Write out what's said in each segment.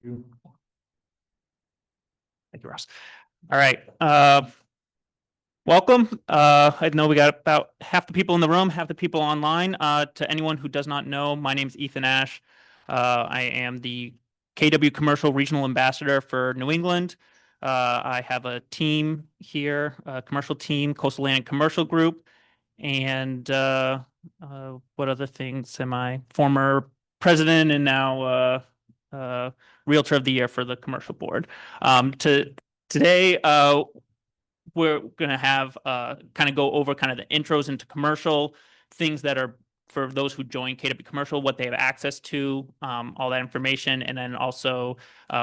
Thank you, Ross. All right. Welcome. I know we got about half the people in the room, half the people online. To anyone who does not know, my name is Ethan Ash. I am the KW Commercial Regional Ambassador for New England. I have a team here, a commercial team, Coastal Land Commercial Group. And what other things am I? Former president and now Realtor of the Year for the commercial board. Today, we're going to have kind of go over kind of the intros into commercial, things that are for those who join KW Commercial, what they have access to, all that information. And then also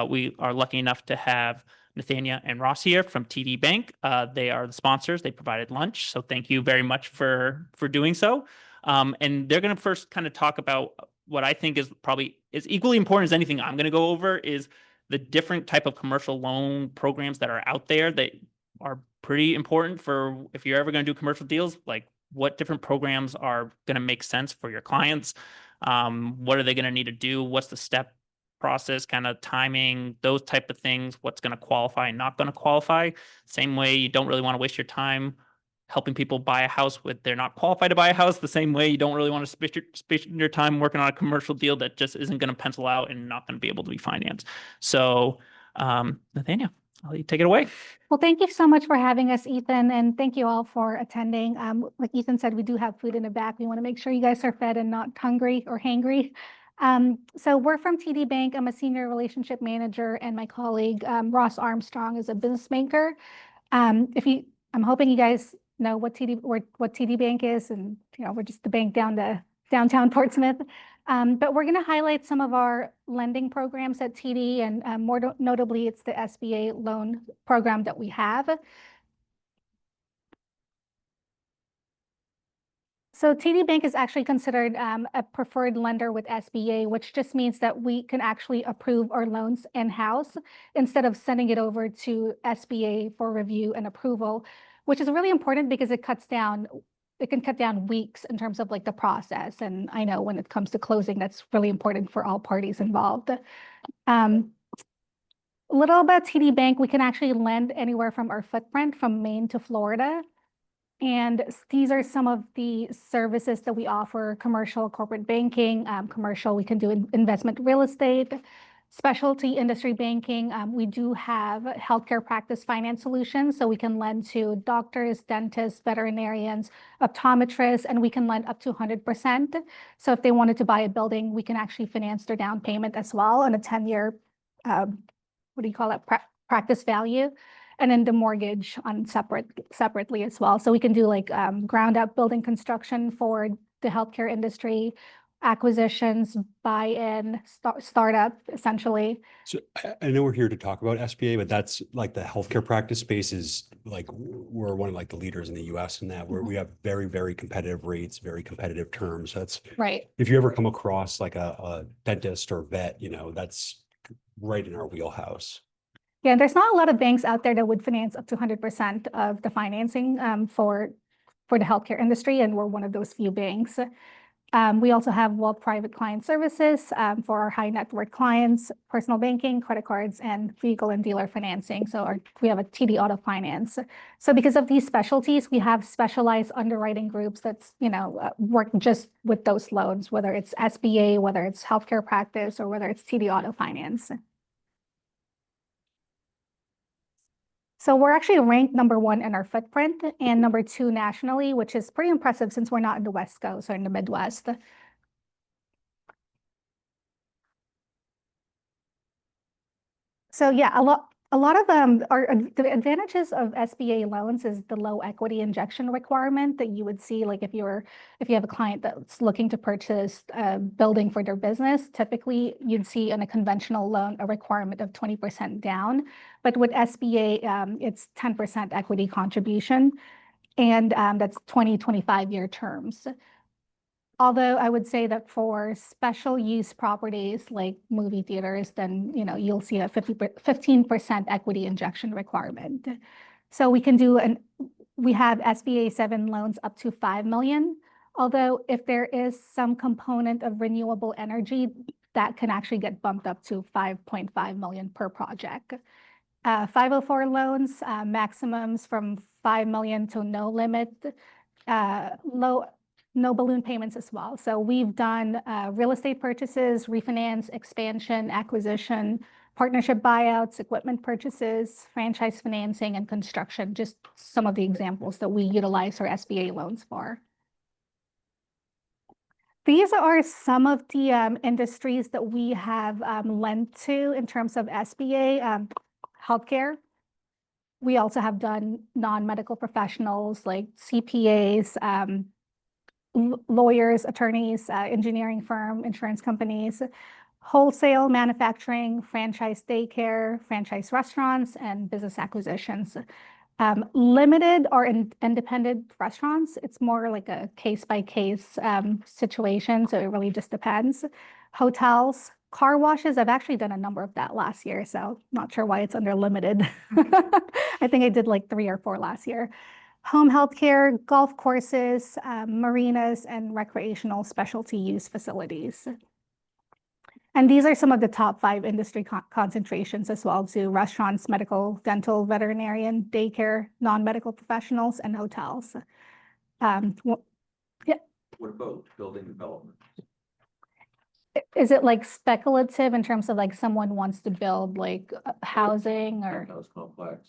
we are lucky enough to have Nathania and Ross here from TD Bank. They are the sponsors. They provided lunch. So thank you very much for doing so. And they're going to first kind of talk about what I think is probably is equally important as anything I'm going to go over is the different type of commercial loan programs that are out there that are pretty important for if you're ever going to do commercial deals, like what different programs are going to make sense for your clients. What are they going to need to do? What's the step process, kind of timing, those type of things, what's going to qualify and not going to qualify. Same way you don't really want to waste your time helping people buy a house with they're not qualified to buy a house. The same way you don't really want to spend your time working on a commercial deal that just isn't going to pencil out and not going to be able to be financed. So Nathania, I'll let you take it away. Well, thank you so much for having us, Ethan, and thank you all for attending. Like Ethan said, we do have food in the back. We want to make sure you guys are fed and not hungry or hangry. So we're from TD Bank. I'm a senior relationship manager, and my colleague Ross Armstrong is a business banker. I'm hoping you guys know what TD Bank is, and we're just the bank downtown Portsmouth. But we're going to highlight some of our lending programs at TD, and more notably, it's the SBA loan program that we have. So TD Bank is actually considered a preferred lender with SBA, which just means that we can actually approve our loans in-house instead of sending it over to SBA for review and approval, which is really important because it can cut down weeks in terms of like the process. And I know when it comes to closing, that's really important for all parties involved. A little about TD Bank, we can actually lend anywhere from our footprint from Maine to Florida. And these are some of the services that we offer: commercial, corporate banking, commercial, we can do investment real estate, specialty industry banking. We do have healthcare practice finance solutions. So we can lend to doctors, dentists, veterinarians, optometrists, and we can lend up to 100%. So if they wanted to buy a building, we can actually finance their down payment as well on a 10-year, practice value. And then the mortgage on separately as well. So we can do like ground up building construction for the healthcare industry, acquisitions, buy-in, startup, essentially. So I know we're here to talk about SBA, but that's like the healthcare practice space is like we're one of like the leaders in the US in that where we have very, very competitive rates, very competitive terms. That's right. If you ever come across like a dentist or vet, that's right in our wheelhouse. Yeah, there's not a lot of banks out there that would finance up to 100% of the financing for the healthcare industry, and we're one of those few banks. We also have private client services for our high net worth clients, personal banking, credit cards, and vehicle and dealer financing. So we have a TD Auto Finance. So because of these specialties, we have specialized underwriting groups that's work just with those loans, whether it's SBA, whether it's healthcare practice, or whether it's TD Auto Finance. So we're actually ranked #1 in our footprint and #2 nationally, which is pretty impressive since we're not in the West Coast or in the Midwest. So yeah, a lot of the advantages of SBA loans is the low equity injection requirement that you would see, like if you have a client that's looking to purchase a building for their business, typically you'd see in a conventional loan a requirement of 20% down, but with SBA it's 10% equity contribution, and that's 25-year terms. Although I would say that for special use properties like movie theaters, then you'll see a 15% equity injection requirement. So we have SBA 7 loans up to $5 million. Although if there is some component of renewable energy, that can actually get bumped up to 5.5 million per project. 504 loans, maximums from 5 million to no limit, no balloon payments as well. So we've done real estate purchases, refinance, expansion, acquisition, partnership buyouts, equipment purchases, franchise financing, and construction, just some of the examples that we utilize our SBA loans for. These are some of the industries that we have lent to in terms of SBA, healthcare. We also have done non-medical professionals like CPAs, lawyers, attorneys, engineering firm, insurance companies, wholesale, manufacturing, franchise daycare, franchise restaurants, and business acquisitions. Limited or independent restaurants, it's more like a case-by-case situation, so it really just depends. Hotels, car washes, I've actually done a number of that last year, so not sure why it's under limited. I think I did like 3 or 4 last year. Home healthcare, golf courses, marinas, and recreational specialty use facilities. And these are some of the top 5 industry concentrations as well too: restaurants, medical, dental, veterinarian, daycare, non-medical professionals, and hotels. Yeah. What about building development? Is it like speculative in terms of like someone wants to build like housing or? House complex.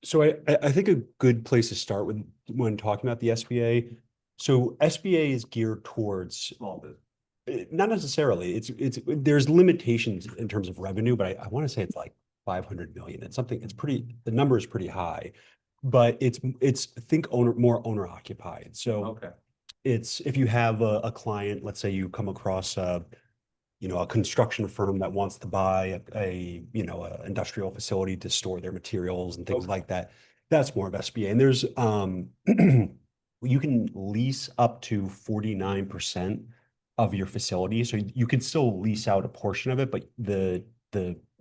So I think a good place to start with when talking about the SBA. So SBA is geared towards Small business. not necessarily. There's limitations in terms of revenue, but I want to say it's like 500 million. It's something. It's pretty. The number is pretty high, but it's think more owner occupied. So Okay. it's if you have a client, let's say you come across a construction firm that wants to buy a industrial facility to store their materials and things like that. That's more of SBA. And there's you can lease up to 49% of your facility. So you can still lease out a portion of it, but the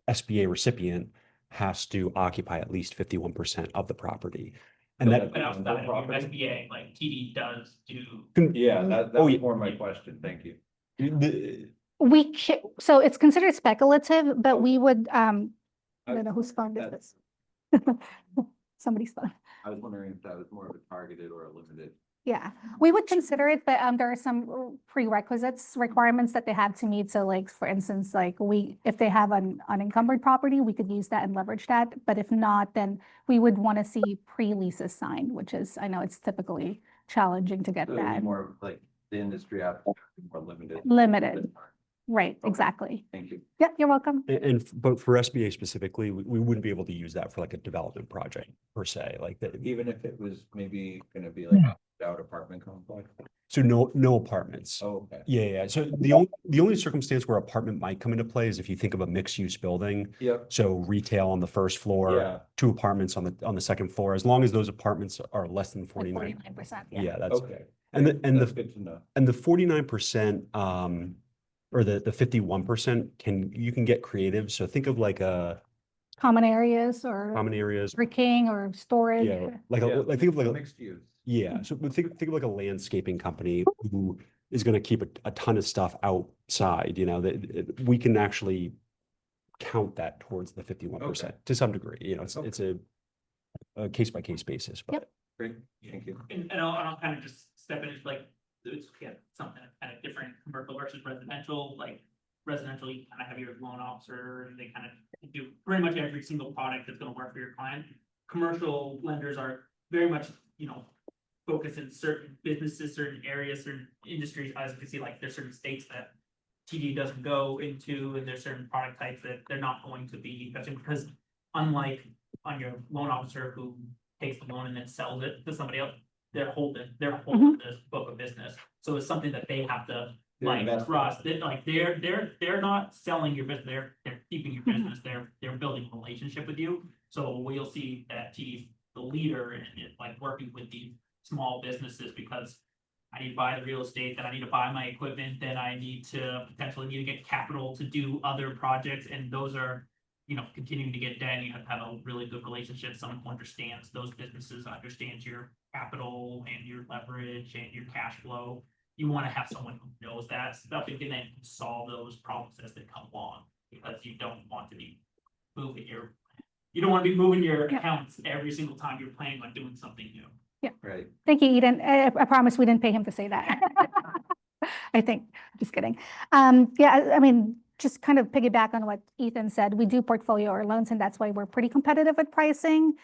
SBA recipient has to occupy at least 51% of the property. And that But outside of your SBA, like TD does do. Yeah, that was more my question. Thank you. So it's considered speculative, but we would, I don't know whose phone is this. Somebody's phone. I was wondering if that was more of a targeted or a limited. Yeah, we would consider it, but there are some requirements that they have to meet. So like, for instance, like if they have an unencumbered property, we could use that and leverage that. But if not, then we would want to see pre-leases signed, which is, I know it's typically challenging to get So that. more like the industry application, more limited. Limited, right, Okay. Exactly. Thank you. Yep, you're welcome. But for SBA specifically, we wouldn't be able to use that for like a development project per se, like that. Even if it was maybe going to be like out apartment complex. So no apartments. Oh, okay. Yeah. So the only circumstance where apartment might come into play is if you think of a mixed use building. Yep. So retail on the first floor, Yeah. 2 apartments on the second floor, as long as those apartments are less than 49. 49%. Yeah, that's Okay. that's good to know. and the 49%, or the 51% you can get creative. So think of like a Common areas or common areas. parking or storage. Yeah, like think of like a Mixed use. Yeah, so think of like a landscaping company who is going to keep a ton of stuff outside, that we can actually count that towards the 51% to some degree. It's a case by case basis. But Yep. Great. Thank you. And I'll kind of just step in, like, it's something kind of different, commercial versus residential. Like residential, you kind of have your loan officer, and they kind of do pretty much every single product that's going to work for your client. Commercial lenders are very much, focus in certain businesses, certain areas, certain industries. As you can see, like there's certain states that TD doesn't go into, and there's certain product types that they're not going to be touching, because unlike on your loan officer who takes the loan and then sells it to somebody else, they're holding this book of business. So it's something that they have to trust. They're not selling your business, they're keeping your business, they're building a relationship with you. So we'll see that TD's the leader in it, like working with these small businesses, because I need to buy the real estate, then I need to buy my equipment, then I need to potentially get capital to do other projects, and those are, continuing to get debt. You have to have a really good relationship, someone who understands those businesses, understands your capital and your leverage and your cash flow. you want to have someone who knows that stuff and can then solve those problems as they come along, because you don't want to be moving you don't want to be moving your accounts every single time you're planning on doing something new. Right. Thank you, Eden. I promise we didn't pay him to say that. I think, just kidding. Yeah, I mean, just kind of piggyback on what Ethan said, we do portfolio our loans, and that's why we're pretty competitive with pricing.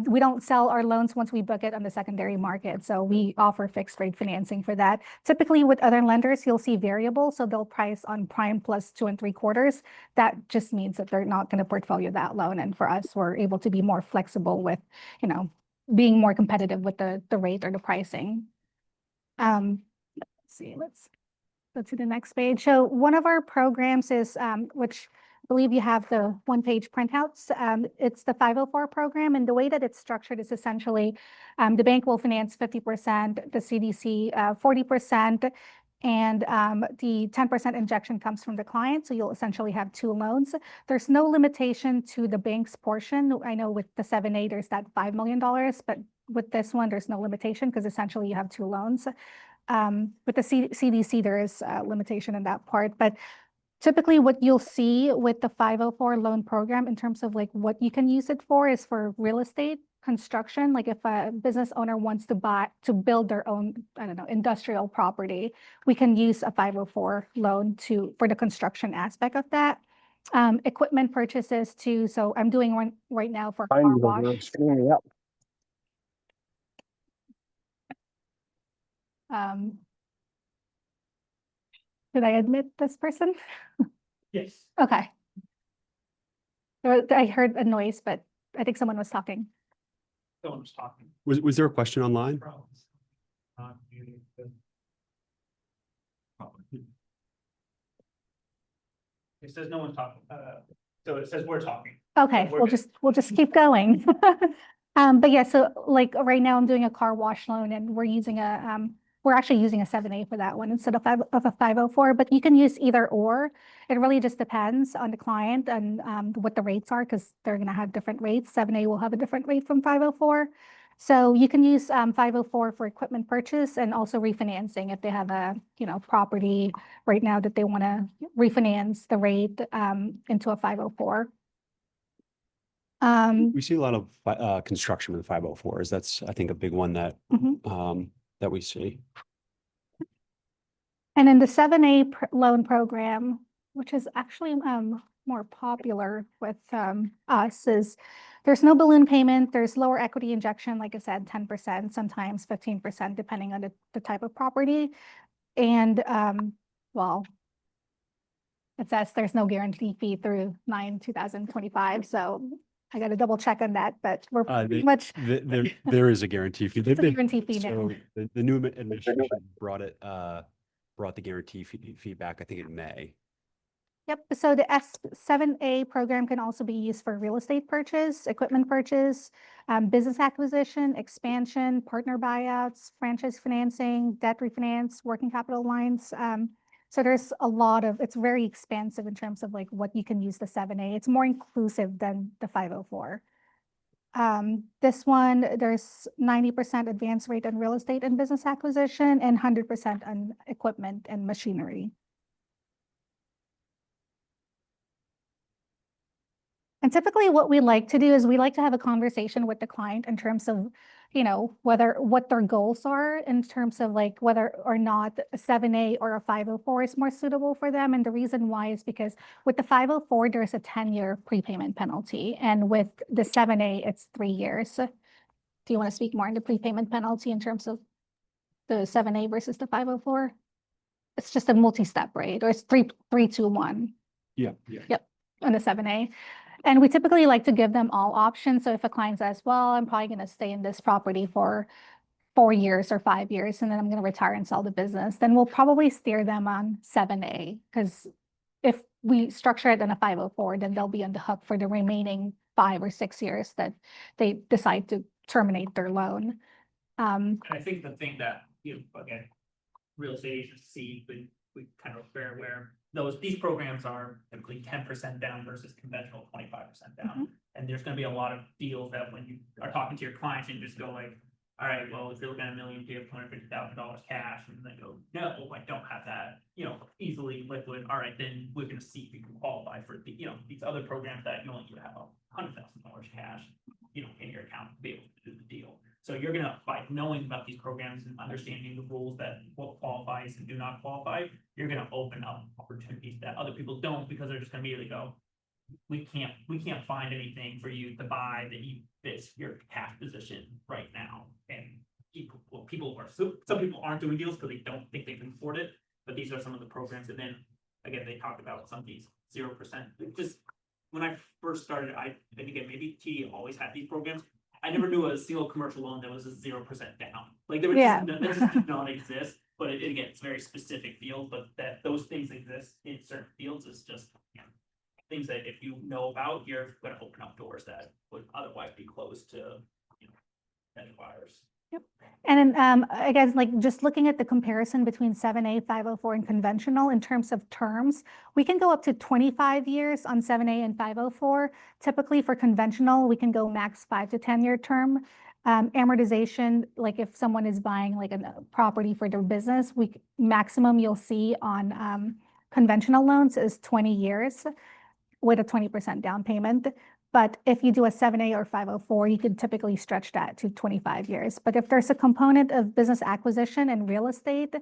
We don't sell our loans once we book it on the secondary market, so we offer fixed rate financing for that. Typically with other lenders, you'll see variable, so they'll price on prime plus 2 3/4. That just means that they're not going to portfolio that loan, and for us, we're able to be more flexible with, being more competitive with the rate or the pricing. Let's see, let's go to the next page. So one of our programs is, which I believe you have the one-page printouts. It's the 504 program, and the way that it's structured is essentially the bank will finance 50%, the CDC 40%, and the 10% injection comes from the client. So you'll essentially have 2 loans. There's no limitation to the bank's portion. I know with the 7A, there's that $5 million, but with this one, there's no limitation because essentially you have 2 loans. With the CDC, there is a limitation in that part, but typically what you'll see with the 504 loan program in terms of like what you can use it for is for real estate construction. Like if a business owner wants to build their own, I don't know, industrial property, we can use a 504 loan for the construction aspect of that. Equipment purchases too. So I'm doing one right now for car wash. Did I admit this person? Yes. Okay. I heard a noise, but I think someone was talking. Someone was talking. Was there a question online? Problems. It says no one's talking. So it says we're talking. Okay, So we'll just keep going. But yeah, so like right now I'm doing a car wash loan, and we're actually using a 7A for that one instead of a 504, but you can use either or. It really just depends on the client and what the rates are, because they're going to have different rates. 7A will have a different rate from 504. So you can use 504 for equipment purchase and also refinancing if they have a property right now that they want to refinance the rate into a 504. We see a lot of construction with 504s. That's, I think, a big one that that we see. And in the 7A loan program, which is actually more popular with us, is there's no balloon payment, there's lower equity injection, like I said, 10%, sometimes 15%, depending on the type of property. And well, it says there's no guarantee fee through 9/2025. So I got to double check on that, but we're pretty much. There is a guarantee fee. It's a guarantee fee now. So the new administration brought the guarantee fee back, I think, in May. Yep. So the S7A program can also be used for real estate purchase, equipment purchase, business acquisition, expansion, partner buyouts, franchise financing, debt refinance, working capital lines. So there's a lot of, it's very expansive in terms of like what you can use the 7A. It's more inclusive than the 504. This one, there's 90% advance rate on real estate and business acquisition and 100% on equipment and machinery. And typically what we like to do is we like to have a conversation with the client in terms of, what their goals are in terms of like whether or not a 7A or a 504 is more suitable for them. And the reason why is because with the 504, there's a 10-year prepayment penalty. And with the 7A, it's 3 years. Do you want to speak more on the prepayment penalty in terms of the 7A versus the 504? It's just a multi-step rate, or it's 3, 2, 1. Yeah. Yep, on the 7A. And we typically like to give them all options. So if a client says, well, I'm probably going to stay in this property for 4 years or 5 years, and then I'm going to retire and sell the business, then we'll probably steer them on 7A. Because if we structure it in a 504, then they'll be on the hook for the remaining 5 or 6 years that they decide to terminate their loan. And I think the thing that, again, real estate agents see, but we kind of fair where these programs are typically 10% down versus conventional 25% down. And there's going to be a lot of deals that when you are talking to your clients and you just go like, all right, well, if you're looking at $1 million, do you have $250,000 cash? And they go, no, I don't have that, easily liquid. All right, then we're gonna see if you can qualify for the, these other programs that you only need to have $100,000 cash, in your account to be able to do the deal. So you're gonna, by knowing about these programs and understanding the rules that what qualifies and do not qualify, you're gonna open up opportunities that other people don't, because they're just gonna immediately go, we can't find anything for you to buy that fits your cash position right now. And some people aren't doing deals because they don't think they can afford it, but these are some of the programs. And then again, they talked about some of these 0%. Just when I first started, and again, maybe TD always had these programs. I never knew a single commercial loan that was a 0% down. Like there was that just did not exist. But again, it's very specific field, but that those things exist in certain fields is just things that if you know about, you're going to open up doors that would otherwise be closed to potential buyers. And then I guess like just looking at the comparison between 7A, 504 and conventional in terms of terms, we can go up to 25 years on 7A and 504. Typically for conventional, we can go max 5 to 10 year term. Amortization, like if someone is buying like a property for their business, maximum you'll see on conventional loans is 20 years with a 20% down payment. But if you do a 7A or 504, you could typically stretch that to 25 years. But if there's a component of business acquisition and real estate,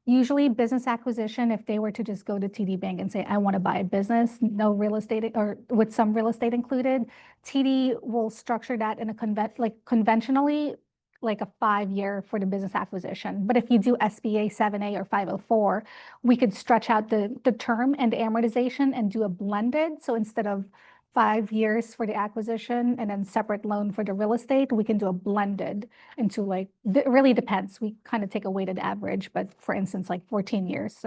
usually business acquisition, if they were to just go to TD Bank and say, I want to buy a business, no real estate or with some real estate included, TD will structure that in a conventionally, like a 5-year for the business acquisition. But if you do SBA 7A or 504, we could stretch out the term and the amortization and do a blended. So instead of 5 years for the acquisition and then separate loan for the real estate, we can do a blended into like, it really depends. We kind of take a weighted average, but for instance, like 14 years.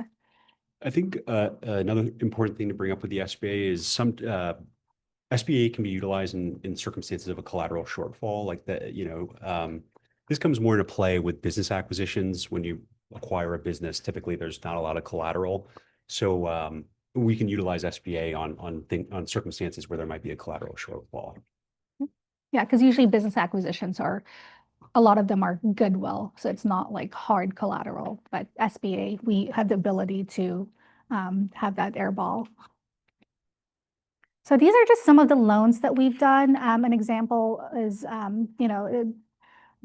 I think another important thing to bring up with the SBA is some SBA can be utilized in circumstances of a collateral shortfall, like that, this comes more into play with business acquisitions. When you acquire a business, typically there's not a lot of collateral. So we can utilize SBA on circumstances where there might be a collateral shortfall. Yeah, because usually business acquisitions a lot of them are goodwill. So it's not like hard collateral, but SBA, we have the ability to have that airball. So these are just some of the loans that we've done. An example is,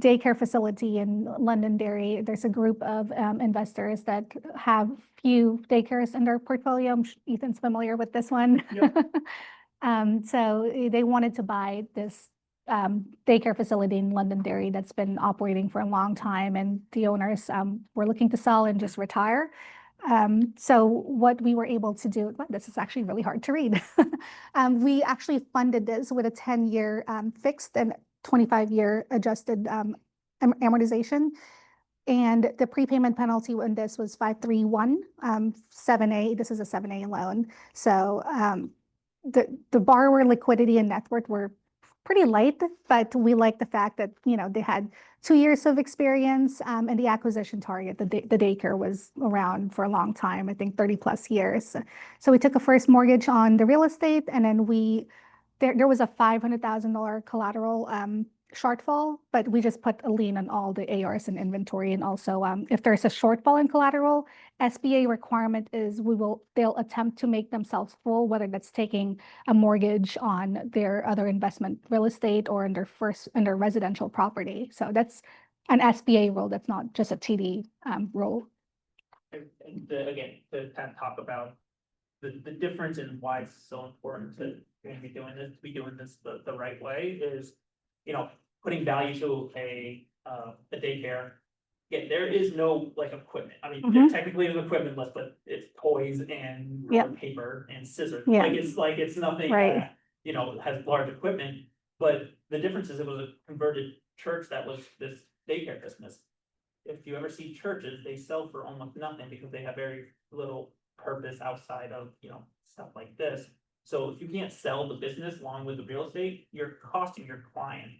daycare facility in Londonderry. There's a group of investors that have few daycares in their portfolio. Ethan's familiar with this one. Yep. So they wanted to buy this daycare facility in Londonderry that's been operating for a long time, and the owners were looking to sell and just retire. So what we were able to do, this is actually really hard to read. We actually funded this with a 10-year fixed and 25-year adjusted amortization. And the prepayment penalty on this was 531, 7A. This is a 7A loan. So the borrower liquidity and net worth were pretty light, but we like the fact that, they had 2 years of experience, and the acquisition target, the daycare was around for a long time, I think 30 plus years. So we took a first mortgage on the real estate, and then there was a $500,000 collateral shortfall, but we just put a lien on all the ARs and inventory. And also, if there's a shortfall in collateral, SBA requirement is they'll attempt to make themselves full, whether that's taking a mortgage on their other investment real estate or on their residential property. So that's an SBA rule. That's not just a TD rule. And again, to kind of talk about the difference in why it's so important to be doing this the right way is, putting value to a daycare. Yeah, there is no like equipment. I mean, there technically is equipment list, but it's toys and paper and scissors. Yeah. It's nothing that, has large equipment. But the difference is it was a converted church that was this daycare business. If you ever see churches, they sell for almost nothing because they have very little purpose outside of, stuff like this. So if you can't sell the business along with the real estate, you're costing your client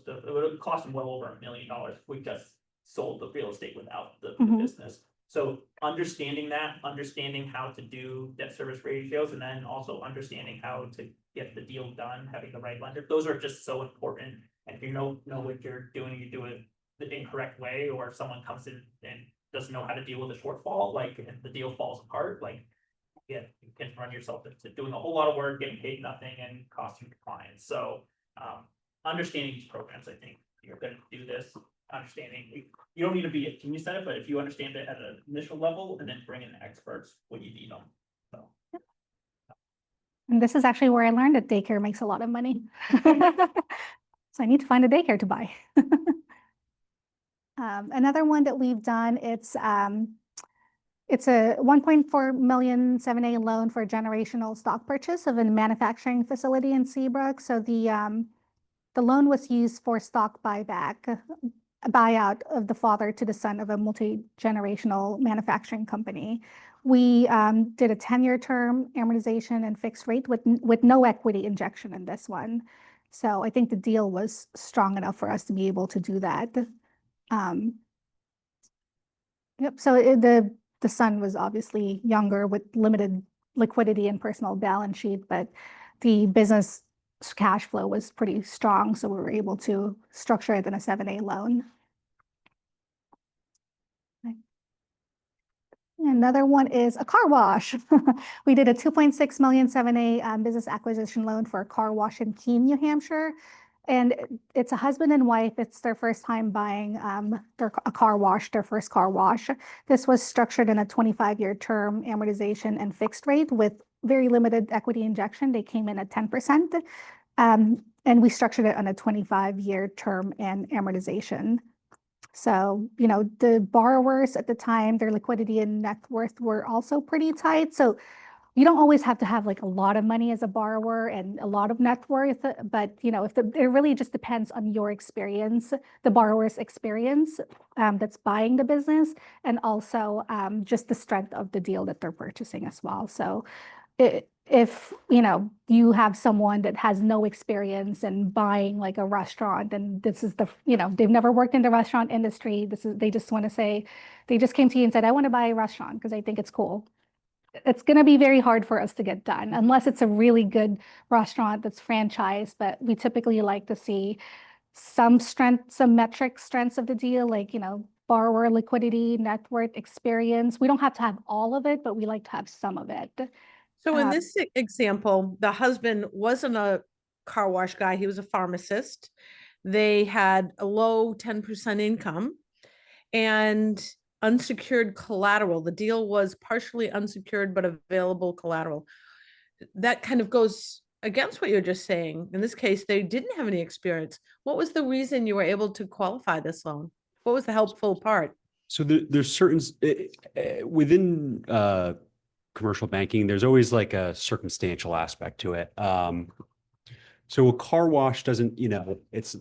it would have cost them well over $1 million if we just sold the real estate without the business. So understanding how to do debt service ratios, and then also understanding how to get the deal done, having the right lender, those are just so important. And if you know what you're doing, you do it the incorrect way, or if someone comes in and doesn't know how to deal with a shortfall, like, and the deal falls apart, like, yeah, you can run yourself into doing a whole lot of work, getting paid nothing, and costing the clients. So, understanding these programs, I think you're going to do this, understanding, you don't need to be a genius at it, but if you understand it at an initial level, and then bring in experts when you need them. So. And this is actually where I learned that daycare makes a lot of money. So I need to find a daycare to buy. Another one that we've done, it's a 1.4 million 7A loan for a generational stock purchase of a manufacturing facility in Seabrook. So the loan was used for stock buyback, a buyout of the father to the son of a multi-generational manufacturing company. We did a 10-year term, amortization, and fixed rate with no equity injection in this one. So I think the deal was strong enough for us to be able to do that. Yep. So the son was obviously younger with limited liquidity and personal balance sheet, but the business cash flow was pretty strong, so we were able to structure it in a 7A loan. Another one is a car wash. We did a 2.6 million 7A business acquisition loan for a car wash in Keene, New Hampshire. And it's a husband and wife. It's their first time buying a car wash, their first car wash. This was structured in a 25-year term, amortization, and fixed rate with very limited equity injection. They came in at 10%. And we structured it on a 25-year term and amortization. So, you know, the borrowers at the time, their liquidity and net worth were also pretty tight. So you don't always have to have like a lot of money as a borrower and a lot of net worth, but you know, it really just depends on your experience, the borrower's experience that's buying the business, and also just the strength of the deal that they're purchasing as well. So if you know you have someone that has no experience in buying like a restaurant, and this is they've never worked in the restaurant industry, they just want to say, they just came to you and said, I want to buy a restaurant because I think it's cool. It's going to be very hard for us to get done unless it's a really good restaurant that's franchised. But we typically like to see some strengths of the deal, like, you know, borrower liquidity, net worth, experience. We don't have to have all of it, but we like to have some of it. So in this example, the husband wasn't a car wash guy. He was a pharmacist. They had a low 10% income and unsecured collateral. The deal was partially unsecured, but available collateral. That kind of goes against what you're just saying. In this case, they didn't have any experience. What was the reason you were able to qualify this loan? What was the helpful part? So there's certain within commercial banking, there's always like a circumstantial aspect to it. So a car wash doesn't, it's,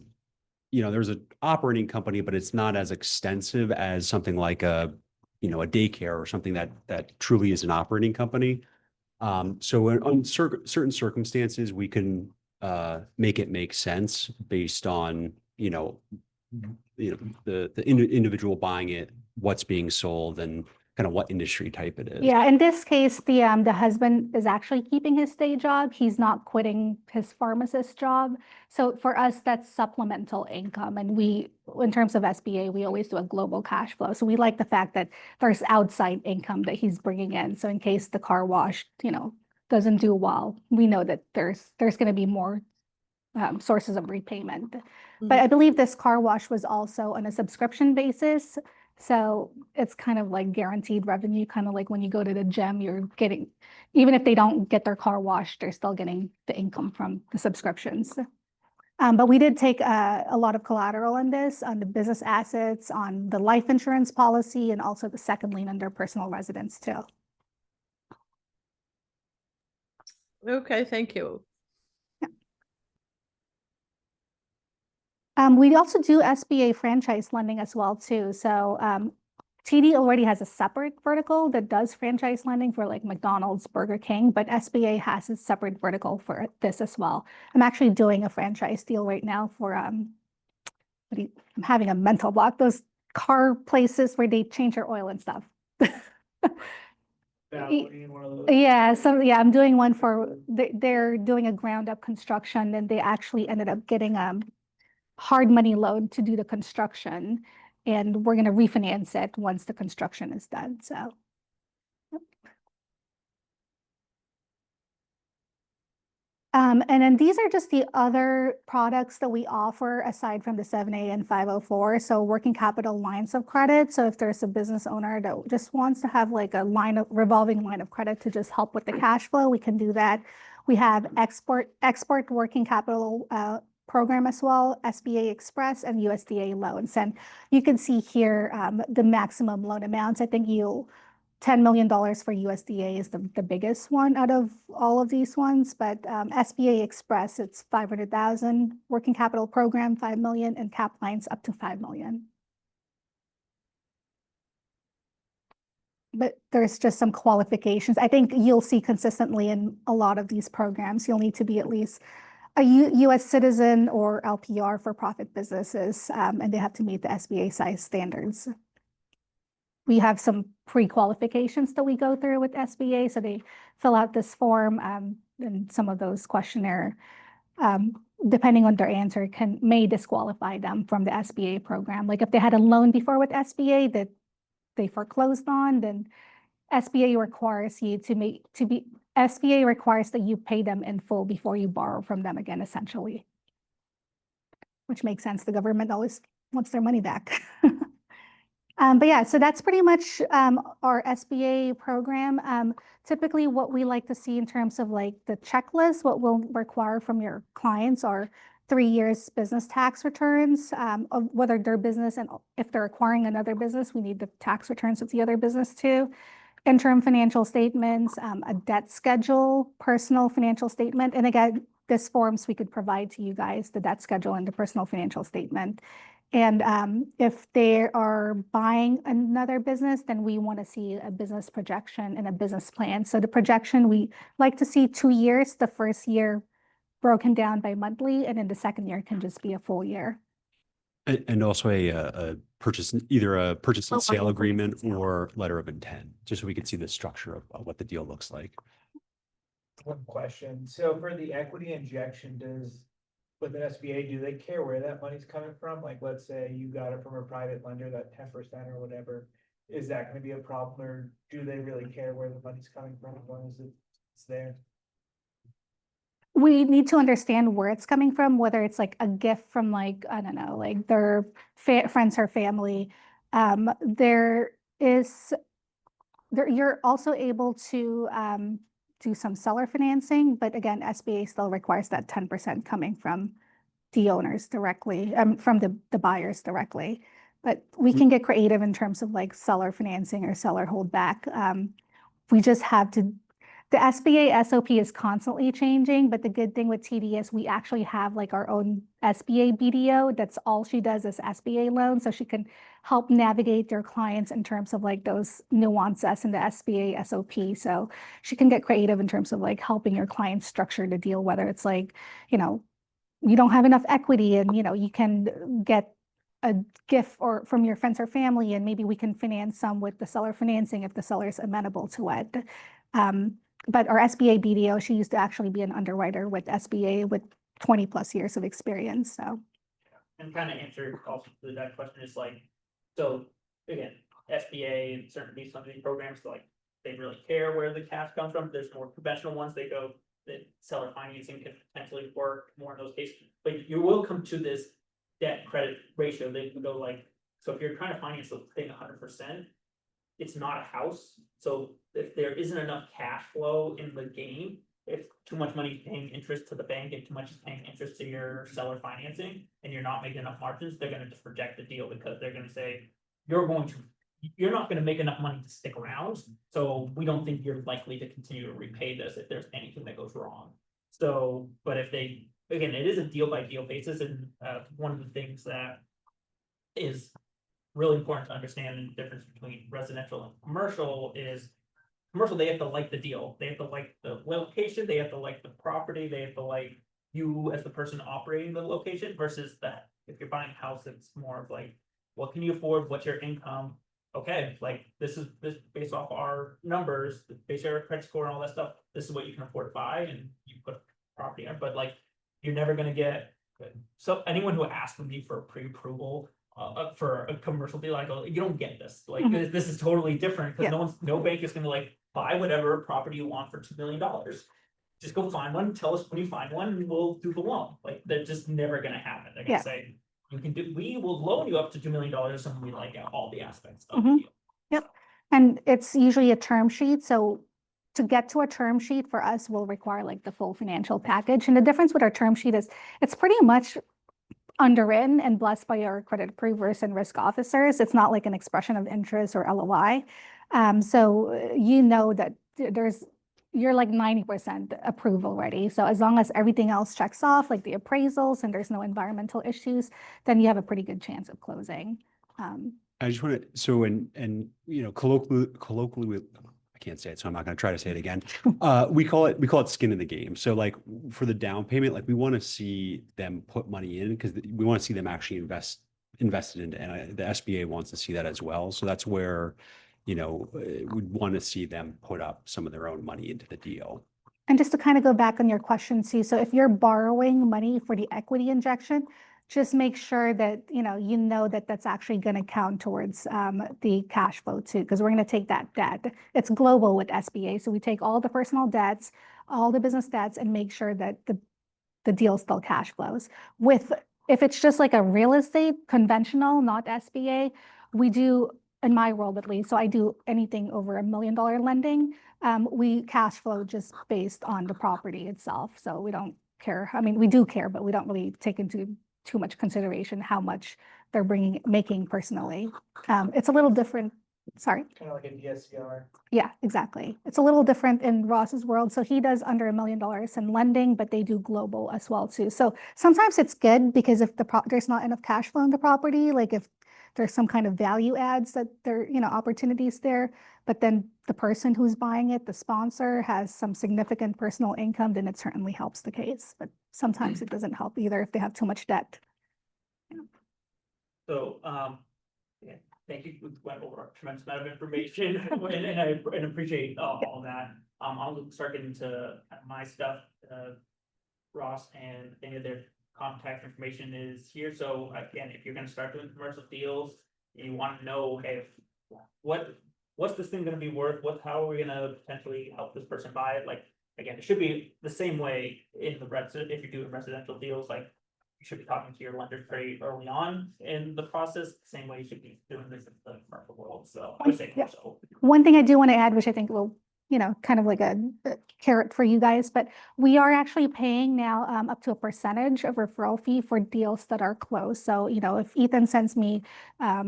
there's an operating company, but it's not as extensive as something like a daycare or something that truly is an operating company. So on certain circumstances, we can make it make sense based on, the individual buying it, what's being sold, and kind of what industry type it is. Yeah, in this case, the husband is actually keeping his day job. He's not quitting his pharmacist job. So for us, that's supplemental income. And in terms of SBA, we always do a global cash flow. So we like the fact that there's outside income that he's bringing in. So in case the car wash, doesn't do well, we know that there's going to be more sources of repayment. But I believe this car wash was also on a subscription basis. So it's kind of like guaranteed revenue, kind of like when you go to the gym, you're getting, even if they don't get their car washed, they're still getting the income from the subscriptions. But we did take a lot of collateral on this, on the business assets, on the life insurance policy, and also the second lien on their personal residence too. Okay, thank you. We also do SBA franchise lending as well too. So TD already has a separate vertical that does franchise lending for like McDonald's, Burger King, but SBA has a separate vertical for this as well. I'm actually doing a franchise deal right now for I'm having a mental block, those car places where they change your oil and stuff. Yeah, I'm doing one for, they're doing a ground up construction, and they actually ended up getting hard money loan to do the construction, and we're gonna refinance it once the construction is done, so. And then these are just the other products that we offer aside from the 7A and 504. So working capital lines of credit. So if there's a business owner that just wants to have like a revolving line of credit to just help with the cash flow, we can do that. We have export working capital program as well, SBA Express and USDA loans. And you can see here the maximum loan amounts. I think $10 million for USDA is the biggest one out of all of these ones, but SBA Express, it's 500,000, working capital program, 5 million, and cap lines up to 5 million. But there's just some qualifications. I think you'll see consistently in a lot of these programs, you'll need to be at least a US citizen or LPR for profit businesses, and they have to meet the SBA size standards. We have some pre-qualifications that we go through with SBA. So they fill out this form and some of those questionnaire, depending on their answer, may disqualify them from the SBA program. Like if they had a loan before with SBA that they foreclosed on, then SBA requires you SBA requires that you pay them in full before you borrow from them again, essentially. Which makes sense. The government always wants their money back. But yeah, so that's pretty much our SBA program. Typically what we like to see in terms of like the checklist, what we'll require from your clients are 3 years business tax returns, of whether their business, and if they're acquiring another business, we need the tax returns of the other business too. Interim financial statements, a debt schedule, personal financial statement. And again, this forms we could provide to you guys, the debt schedule and the personal financial statement. And if they are buying another business, then we want to see a business projection and a business plan. So the projection, we like to see 2 years, the first year broken down by monthly, and then the second year can just be a full year. And also a purchase, either a purchase and Oh, sale okay, agreement purchase and sale. or letter of intent, just so we can see the structure of what the deal looks like. One question. So for the equity injection, with an SBA, do they care where that money's coming from? Like, let's say you got it from a private lender, that 10% or whatever. Is that gonna be a problem, or do they really care where the money's coming from as long as it's there? We need to understand where it's coming from, whether it's like a gift from like, I don't know, like their friends or family. You're also able to do some seller financing, but again, SBA still requires that 10% coming from the owners directly, from the buyers directly. But we can get creative in terms of like seller financing or seller holdback. We just have to, the SBA SOP is constantly changing, but the good thing with TD is we actually have like our own SBA BDO. That's all she does is SBA loans. So she can help navigate their clients in terms of like those nuances in the SBA SOP. So she can get creative in terms of like helping your clients structure the deal, whether it's like, you don't have enough equity and, you can get a gift or from your friends or family, and maybe we can finance some with the seller financing if the seller is amenable to it. But our SBA BDO, she used to actually be an underwriter with SBA with 20 plus years of experience, so. And kind of answer also to that question is like, so again, SBA and certainly some of these programs, like they really care where the cash comes from. There's more conventional ones, they go that seller financing can potentially work more in those cases, but you will come to this debt credit ratio. They can go like, so if you're trying to finance the thing 100%, it's not a house. So if there isn't enough cash flow in the game, if too much money is paying interest to the bank and too much is paying interest to your seller financing, and you're not making enough margins, they're going to just reject the deal because they're going to say, you're not going to make enough money to stick around. So we don't think you're likely to continue to repay this if there's anything that goes wrong. So, but if they, again, it is a deal by deal basis. And one of the things that is really important to understand the difference between residential and commercial is commercial, they have to like the deal. They have to like the location. They have to like the property. They have to like you as the person operating the location versus that. If you're buying a house, it's more of like, what can you afford? What's your income? Okay, like this based off our numbers, based on our credit score and all that stuff. This is what you can afford to buy, and you put property in. But like, you're never going to get Good. So anyone who asked me for pre-approval for a commercial deal, I go, you don't get this. Like Mhm. this is totally different because Yeah. no bank is gonna like buy whatever property you want for $2 million. Just go find one, tell us when you find one, and we'll do the loan. Like that's just never gonna happen. They're gonna Yeah. say, we will loan you up to $2 million if we like all the aspects of Mhm. the deal. Yep. And it's usually a term sheet. So to get to a term sheet for us will require like the full financial package. And the difference with our term sheet is it's pretty much underwritten and blessed by our credit approvers and risk officers. It's not like an expression of interest or LOI. So you know that you're like 90% approved already. So as long as everything else checks off, like the appraisals and there's no environmental issues, then you have a pretty good chance of closing. I just want to, so, you know, colloquially, I can't say it, so I'm not going to try to say it again. We call it skin in the game. So like for the down payment, like we want to see them put money in because we want to see them actually invested into, and the SBA wants to see that as well. So that's where, you know, we'd want to see them put up some of their own money into the deal. And just to kind of go back on your question, Sue, so if you're borrowing money for the equity injection, just make sure that, you know that that's actually going to count towards the cash flow too, because we're going to take that debt. It's global with SBA. So we take all the personal debts, all the business debts, and make sure that the deal still cash flows. If it's just like a real estate, conventional, not SBA, we do, in my world at least, so I do anything over $1 million lending, we cash flow just based on the property itself. So we don't care. I mean, we do care, but we don't really take into too much consideration how much they're making personally. It's a little different. Sorry. Kind of like a DSCR. Yeah, exactly. It's a little different in Ross's world. So he does under $1 million in lending, but they do global as well too. So sometimes it's good because if there's not enough cash flow in the property, like if there's some kind of value adds that there, opportunities there, but then the person who's buying it, the sponsor, has some significant personal income, then it certainly helps the case. But sometimes it doesn't help either if they have too much debt. So, yeah, thank you. We went over a tremendous amount of information and I appreciate all that. I'll start getting into my stuff. Ross and any of their contact information is here. So again, if you're going to start doing commercial deals, you want to know, hey, what's this thing going to be worth? How are we going to potentially help this person buy it? Like, again, it should be the same way in if you're doing residential deals, like you should be talking to your lender very early on in the process, the same way you should be doing this in the commercial world. So I would say more so. One thing I do want to add, which I think will, kind of like a carrot for you guys, but we are actually paying now up to a percentage of referral fee for deals that are closed. So, if Ethan sends me a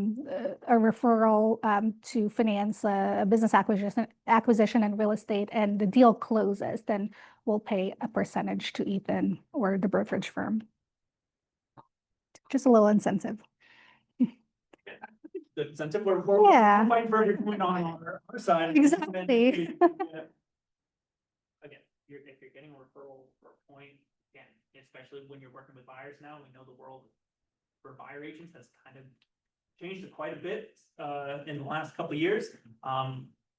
referral to finance a business acquisition and real estate, and the deal closes, then we'll pay a percentage to Ethan or the brokerage firm. Just a little incentive. The incentive we're Yeah. fighting for everyone on our side. Exactly. Again, if you're getting a referral for a point, again, especially when you're working with buyers now, we know the world for buyer agents has kind of changed quite a bit in the last couple of years.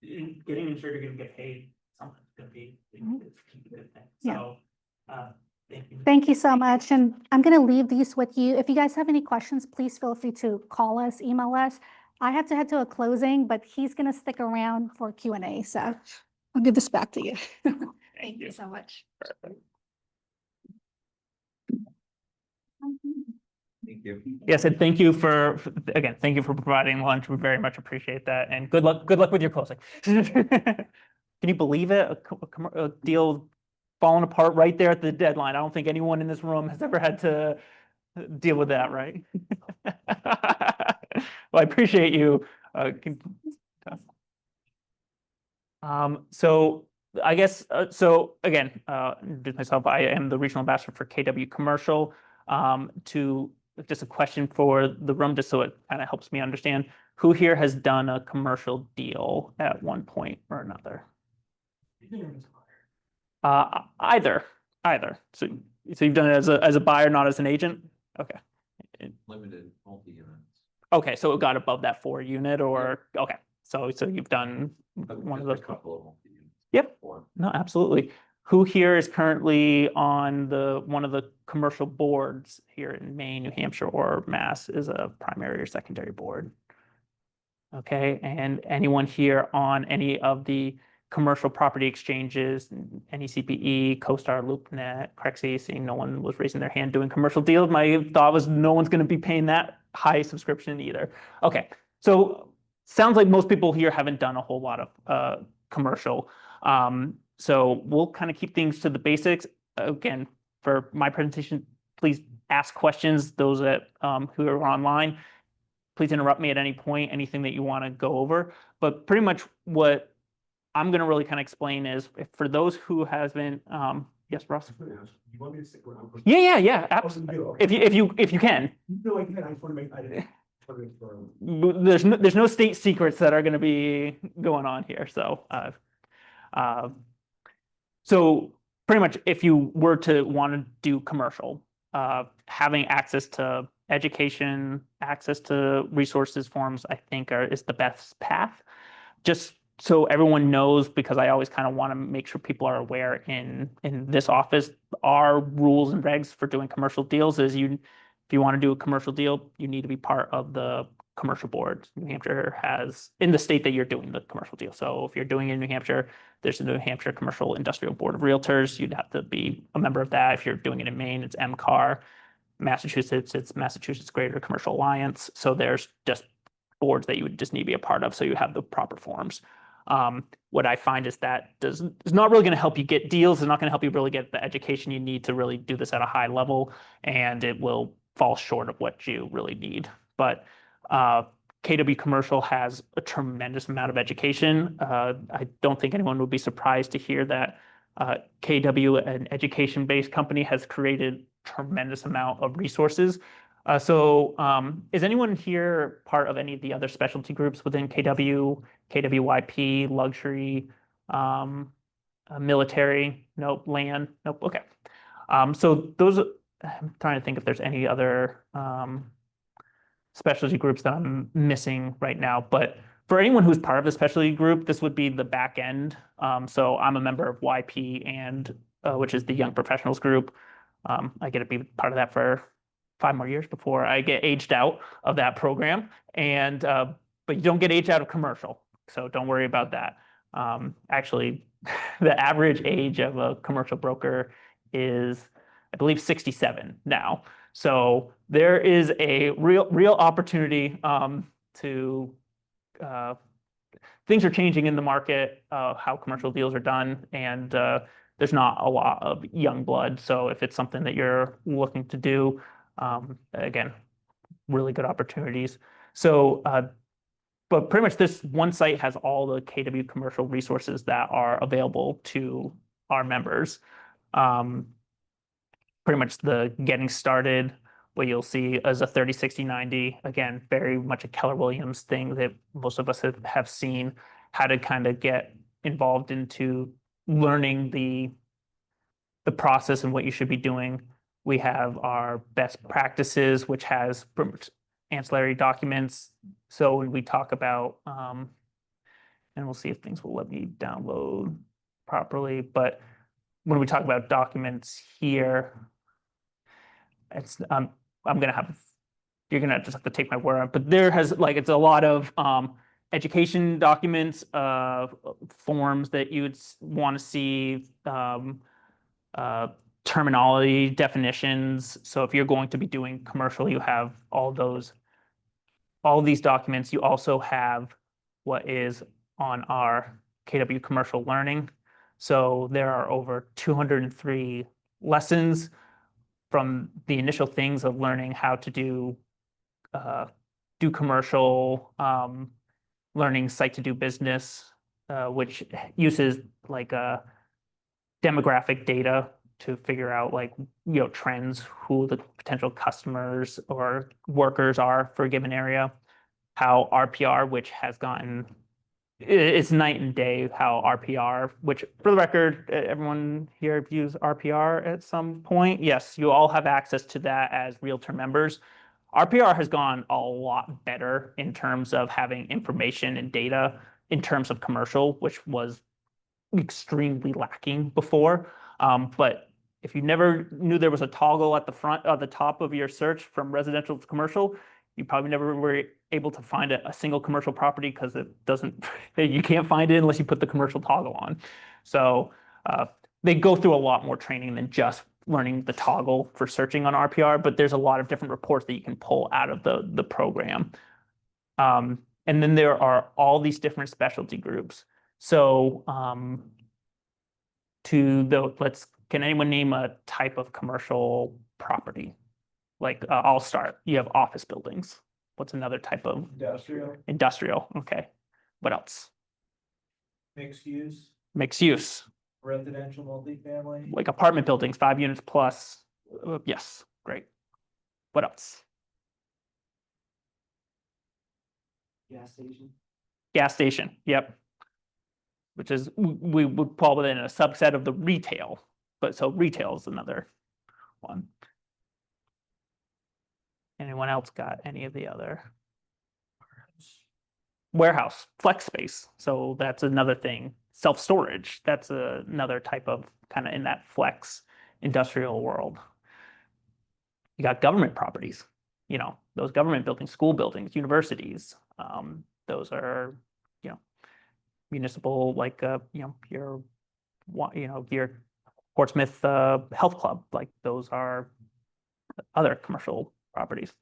Getting insured, you're going to get paid. Something's going to be a good thing. So, thank you. Thank you so much. And I'm going to leave these with you. If you guys have any questions, please feel free to call us, email us. I have to head to a closing, but he's going to stick around for Q&A. So I'll give this back to you. Thank you so much. Perfect. Thank you. Yes, and thank you thank you for providing lunch. We very much appreciate that. And good luck with your closing. Can you believe it? A deal falling apart right there at the deadline. I don't think anyone in this room has ever had to deal with that, right? Well, I appreciate you. So I guess, so again, introduce myself. I am the regional ambassador for KW Commercial. Just a question for the room, just so it kind of helps me understand, who here has done a commercial deal at one point or another? Either. So you've done it as a buyer, not as an agent? Okay. Limited multi-units. Okay, so it got above that 4 unit or, okay. So you've done one of those. A couple of multi-units. Yep. before. No, absolutely. Who here is currently on one of the commercial boards here in Maine, New Hampshire, or Mass is a primary or secondary board? Okay, and anyone here on any of the commercial property exchanges, NECPE, CoStar, LoopNet, Crexi, seeing no one was raising their hand doing commercial deals. My thought was no one's going to be paying that high subscription either. Okay, so sounds like most people here haven't done a whole lot of commercial. So we'll kind of keep things to the basics. Again, for my presentation, please ask questions. Those that who are online, please interrupt me at any point, anything that you want to go over. But pretty much what I'm going to really kind of explain is for those who haven't, yes, Ross? You want me to stick around? Yeah, absolutely. If you can. No, I can. I just want to make. I didn't. There's no state secrets that are going to be going on here. So pretty much if you were to want to do commercial, having access to education, access to resources forms, I think is the best path. Just so everyone knows, because I always kind of want to make sure people are aware in this office, our rules and regs for doing commercial deals is if you want to do a commercial deal, you need to be part of the commercial board. New Hampshire has, in the state that you're doing the commercial deal. So if you're doing it in New Hampshire, there's a New Hampshire Commercial Industrial Board of Realtors. You'd have to be a member of that. If you're doing it in Maine, it's MCAR. Massachusetts, it's Massachusetts Greater Commercial Alliance. So there's just boards that you would just need to be a part of, so you have the proper forms. What I find is that is not really going to help you get deals. It's not going to help you really get the education you need to really do this at a high level, and it will fall short of what you really need. But KW Commercial has a tremendous amount of education. I don't think anyone would be surprised to hear that KW, an education-based company, has created tremendous amount of resources. Is anyone here part of any of the other specialty groups within KW, KWYP, luxury, military? Nope. Land? Nope. Okay. So those, I'm trying to think if there's any other specialty groups that I'm missing right now. But for anyone who's part of the specialty group, this would be the back end. So I'm a member of YP, and which is the Young Professionals Group. I get to be part of that for 5 more years before I get aged out of that program. And but you don't get aged out of commercial, so don't worry about that. Actually, the average age of a commercial broker is, I believe, 67 now. So there is a real opportunity to things are changing in the market, how commercial deals are done, and there's not a lot of young blood. So if it's something that you're looking to do, again, really good opportunities. So, but pretty much this one site has all the KW commercial resources that are available to our members. Pretty much the getting started, what you'll see is a 30, 60, 90. Again, very much a Keller Williams thing that most of us have seen, how to kind of get involved into learning the process and what you should be doing. We have our best practices, which has ancillary documents. So when we talk about, and we'll see if things will let me download properly, but when we talk about documents here, it's I'm gonna have, you're gonna just have to take my word on it, but there has, like, it's a lot of education documents, forms that you'd want to see, terminology, definitions. So if you're going to be doing commercial, you have all these documents. You also have what is on our KW Commercial Learning. So there are over 203 lessons, from the initial things of learning how to do commercial, learning site to do business, which uses like demographic data to figure out, like, trends, who the potential customers or workers are for a given area. How RPR, which has gotten, it's night and day, how RPR, which, for the record, everyone here views RPR at some point. Yes, you all have access to that as Realtor members. RPR has gone a lot better in terms of having information and data in terms of commercial, which was extremely lacking before. But if you never knew there was a toggle at the front, the top of your search from residential to commercial, you probably never were able to find a single commercial property because it doesn't, you can't find it unless you put the commercial toggle on. So they go through a lot more training than just learning the toggle for searching on RPR, but there's a lot of different reports that you can pull out of the program. And then there are all these different specialty groups. So can anyone name a type of commercial property? Like I'll start. You have office buildings. What's another type of Industrial, industrial? Okay. What else? mixed use, Mixed use, residential multifamily, like apartment buildings, 5 units plus. Yes, great. What else? gas station. Gas station. Yep. Which is we would call it in a subset of the retail, but so retail is another one. Anyone else got any of the other? Warehouse, flex space. So that's another thing. Self-storage, that's another type of kind of in that flex industrial world. You got government properties, those government buildings, school buildings, universities. Those are, municipal, like, your Portsmouth Health Club, like those are other commercial properties.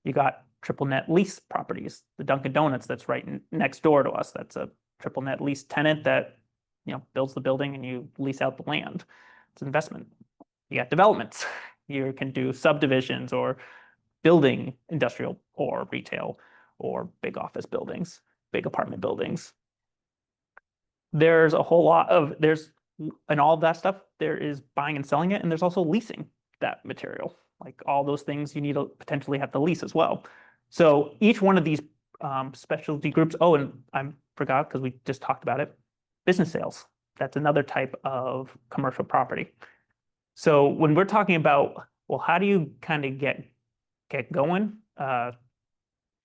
You got triple net lease properties, the Dunkin' Donuts that's right next door to us. That's a triple net lease tenant that, builds the building and you lease out the land. It's an investment. You got developments. You can do subdivisions or building industrial or retail or big office buildings, big apartment buildings. There's a whole lot of, and all of that stuff, there is buying and selling it, and there's also leasing that material. Like all those things you need to potentially have to lease as well. So each one of these specialty groups, oh, and I forgot because we just talked about it, business sales. That's another type of commercial property. So when we're talking about, well, how do you kind of get going?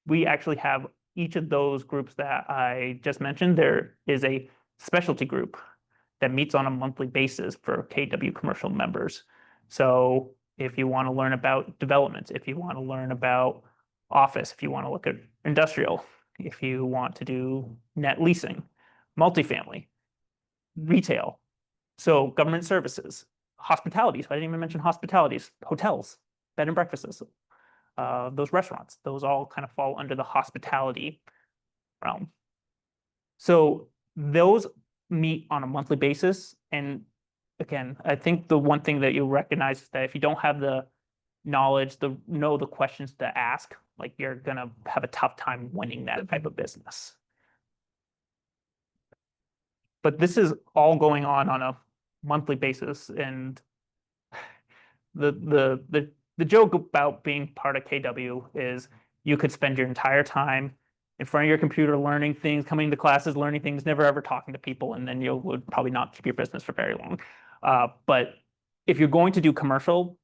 We actually have each of those groups that I just mentioned. There is a specialty group that meets on a monthly basis for KW commercial members. So if you want to learn about developments, if you want to learn about office, if you want to look at industrial, if you want to do net leasing, multifamily, retail, so government services, hospitalities. I didn't even mention hospitalities, hotels, bed and breakfasts, those restaurants, those all kind of fall under the hospitality realm. So those meet on a monthly basis. And again, I think the one thing that you'll recognize is that if you don't have the knowledge, know the questions to ask, like you're gonna have a tough time winning that type of business. But this is all going on a monthly basis, and the joke about being part of KW is you could spend your entire time in front of your computer learning things, coming to classes, learning things, never ever talking to people, and then you would probably not keep your business for very long. But if you're going to do commercial,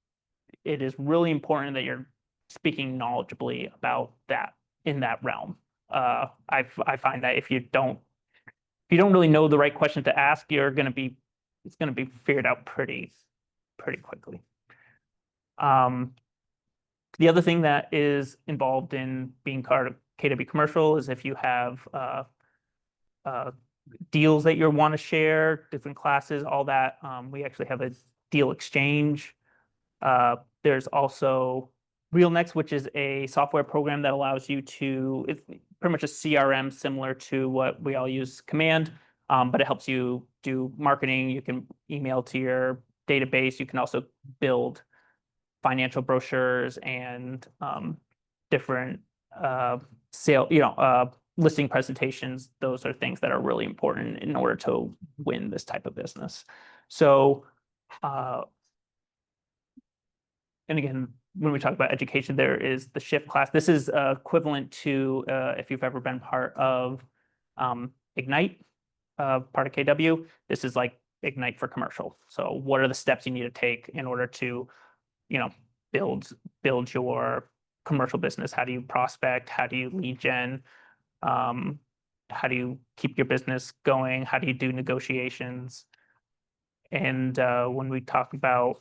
it is really important that you're speaking knowledgeably about that in that realm. I find that if you don't really know the right question to ask, it's going to be figured out pretty quickly. The other thing that is involved in being part of KW Commercial is if you have deals that you want to share, different classes, all that. We actually have a deal exchange. There's also RealNext, which is a software program that allows you to, it's pretty much a CRM similar to what we all use, Command, but it helps you do marketing. You can email to your database. You can also build financial brochures and different listing presentations. Those are things that are really important in order to win this type of business. So, and again, when we talk about education, there is the shift class. This is equivalent to if you've ever been part of Ignite, part of KW. This is like Ignite for commercial. So what are the steps you need to take in order to, build your commercial business? How do you prospect? How do you lead gen? how do you keep your business going? How do you do negotiations? And when we talk about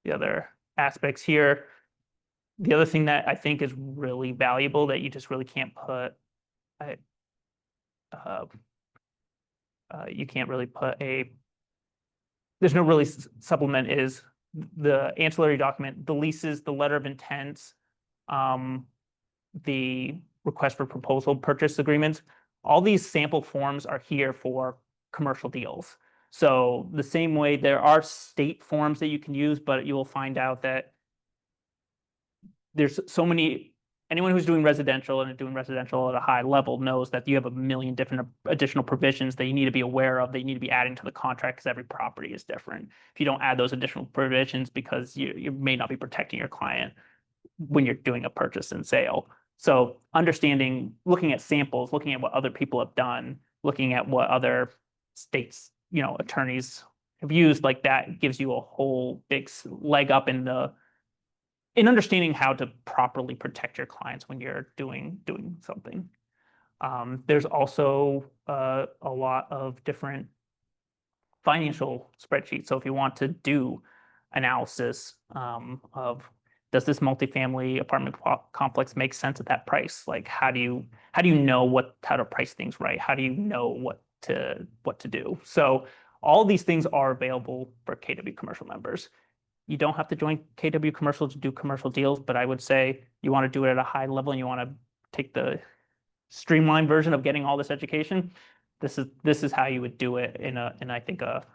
the other aspects here, the other thing that I think is really valuable that you just really can't put, I- uh, you can't really put there's no really supplement is the ancillary document, the leases, the letter of intents, the request for proposal purchase agreements. All these sample forms are here for commercial deals. So the same way there are state forms that you can use, but you will find out that there's so many, anyone who's doing residential and doing residential at a high level knows that you have a million different additional provisions that you need to be aware of, that you need to be adding to the contract because every property is different. If you don't add those additional provisions because you may not be protecting your client when you're doing a purchase and sale. So understanding, looking at samples, looking at what other people have done, looking at what other states, attorneys have used, like that gives you a whole big leg up in understanding how to properly protect your clients when you're doing something. There's also a lot of different financial spreadsheets. So if you want to do analysis of does this multifamily apartment complex make sense at that price? Like how do you know how to price things right? How do you know what to do? So all these things are available for KW commercial members. You don't have to join KW commercial to do commercial deals, but I would say you want to do it at a high level and you want to take the streamlined version of getting all this education. This is how you would do it in I think a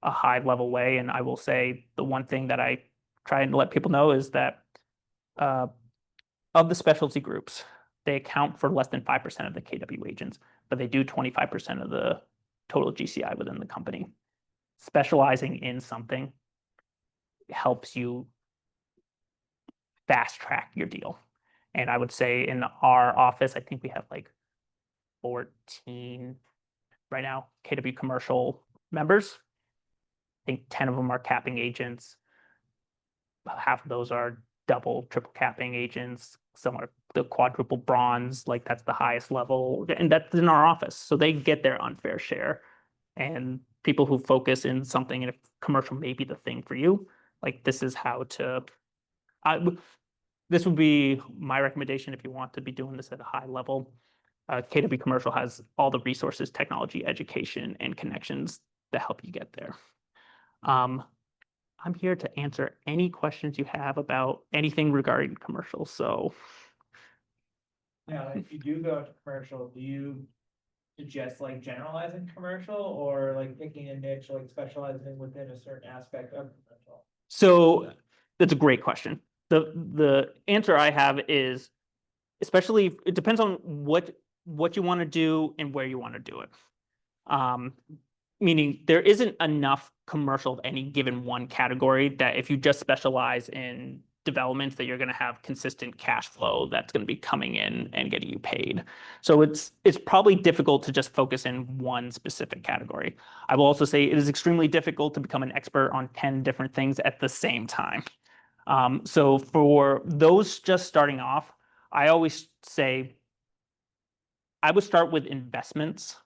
high level way. And I will say the one thing that I try and let people know is that of the specialty groups, they account for less than 5% of the KW agents, but they do 25% of the total GCI within the company. Specializing in something helps you fast track your deal. And I would say in our office, I think we have like 14 right now, KW commercial members. I think 10 of them are capping agents. About half of those are double, triple capping agents. Some are the quadruple bronze, like that's the highest level. And that's in our office. So they get their unfair share. And people who focus in something, and if commercial may be the thing for you, like this is how to, this would be my recommendation if you want to be doing this at a high level. KW Commercial has all the resources, technology, education, and connections that help you get there. I'm here to answer any questions you have about anything regarding commercial. So Now, if you do go into commercial, do you suggest like generalizing commercial or like picking a niche, like specializing within a certain aspect of commercial? So that's a great question. The answer I have is, especially it depends on what you want to do and where you want to do it. Meaning there isn't enough commercial of any given one category that if you just specialize in developments that you're going to have consistent cash flow that's going to be coming in and getting you paid. So it's probably difficult to just focus in one specific category. I will also say it is extremely difficult to become an expert on 10 different things at the same time. So for those just starting off, I always say I would start with investments,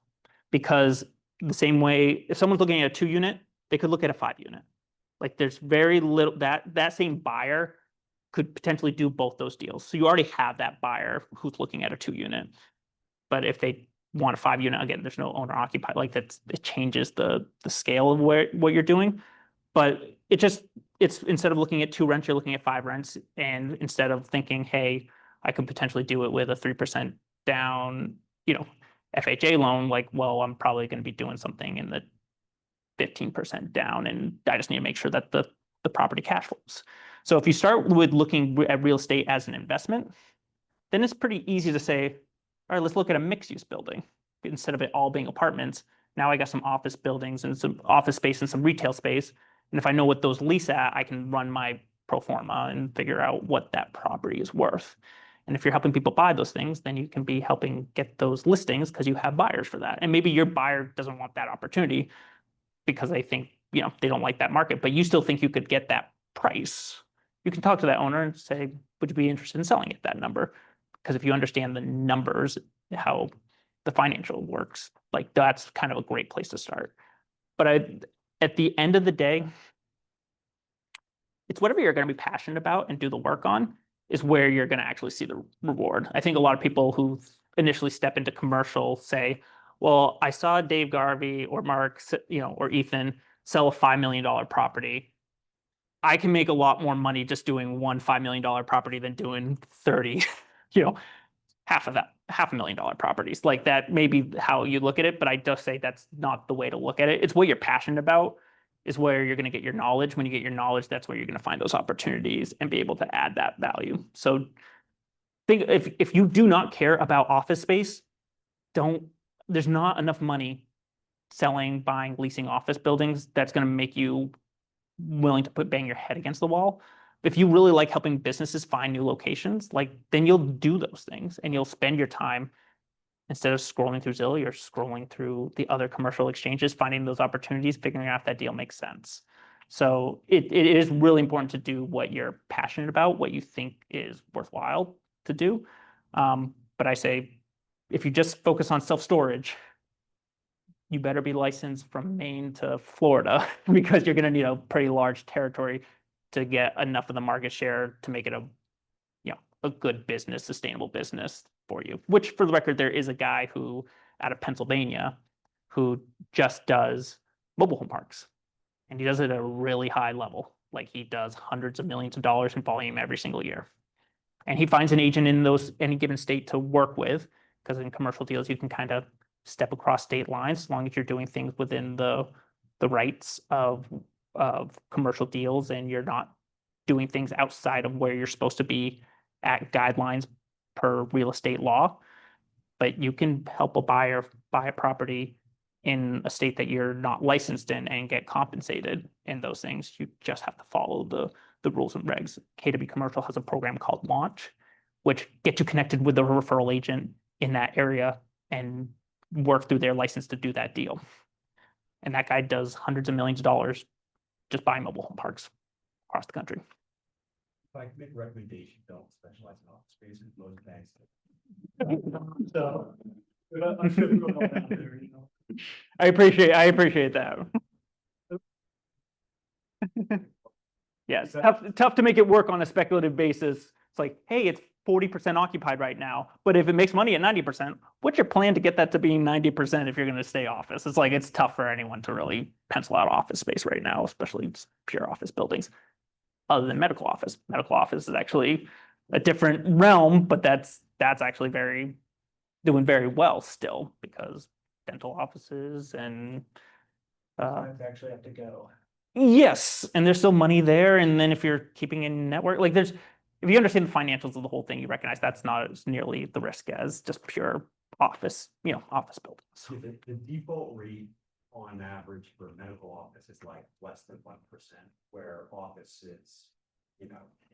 because the same way if someone's looking at a 2-unit, they could look at a 5-unit. Like there's very little that same buyer could potentially do both those deals. So you already have that buyer who's looking at a 2-unit. But if they want a 5-unit, again, there's no owner occupied, like it changes the scale of what you're doing. But it's instead of looking at 2 rents, you're looking at 5 rents. And instead of thinking, hey, I could potentially do it with a 3% down, FHA loan, like, well, I'm probably going to be doing something in the 15% down, and I just need to make sure that the property cash flows. So if you start with looking at real estate as an investment, then it's pretty easy to say, all right, let's look at a mixed use building instead of it all being apartments. Now I got some office buildings and some office space and some retail space. And if I know what those lease at, I can run my pro forma and figure out what that property is worth. And if you're helping people buy those things, then you can be helping get those listings because you have buyers for that. And maybe your buyer doesn't want that opportunity because they think, they don't like that market, but you still think you could get that price. You can talk to that owner and say, would you be interested in selling at that number? Because if you understand the numbers, how the financial works, like that's kind of a great place to start. But at the end of the day, it's whatever you're going to be passionate about and do the work on is where you're going to actually see the reward. I think a lot of people who initially step into commercial say, well, I saw Dave Garvey or Mark, or Ethan sell a $5 million property. I can make a lot more money just doing one $5 million property than doing 30, half of that, $500,000 properties. Like that may be how you look at it, but I just say that's not the way to look at it. It's what you're passionate about is where you're going to get your knowledge. When you get your knowledge, that's where you're going to find those opportunities and be able to add that value. So think if you do not care about office space, there's not enough money selling, buying, leasing office buildings that's going to make you willing to bang your head against the wall. If you really like helping businesses find new locations, like then you'll do those things and you'll spend your time instead of scrolling through Zillow, you're scrolling through the other commercial exchanges, finding those opportunities, figuring out if that deal makes sense. So it is really important to do what you're passionate about, what you think is worthwhile to do. But I say, if you just focus on self-storage, you better be licensed from Maine to Florida because you're going to need a pretty large territory to get enough of the market share to make it a good business, sustainable business for you. Which, for the record, there is a guy who out of Pennsylvania who just does mobile home parks, and he does it at a really high level. Like he does hundreds of millions of dollars in volume every single year, and he finds an agent in any given state to work with, because in commercial deals you can kind of step across state lines as long as you're doing things within the rights of commercial deals and you're not doing things outside of where you're supposed to be at guidelines per real estate law. But you can help a buyer buy a property in a state that you're not licensed in and get compensated in those things. You just have to follow the rules and regs. KW Commercial has a program called Launch, which gets you connected with a referral agent in that area and work through their license to do that deal. And that guy does hundreds of millions of dollars just buying mobile home parks across the country. If I can make a recommendation, don't specialize in office space, most banks. So, I'm sure we're going out there, I appreciate that. Yeah, it's tough to make it work on a speculative basis. It's like, hey, it's 40% occupied right now, but if it makes money at 90%, what's your plan to get that to being 90% if you're going to stay office? It's like, it's tough for anyone to really pencil out office space right now, especially just pure office buildings, other than medical office. Medical office is actually a different realm, but that's actually doing very well still, because dental offices and Sometimes actually have to go. yes, and there's still money there. And then if you're keeping a network, like if you understand the financials of the whole thing, you recognize that's not as nearly the risk as just pure office, office buildings. The default rate on average for medical office is like less than 1%, where office is,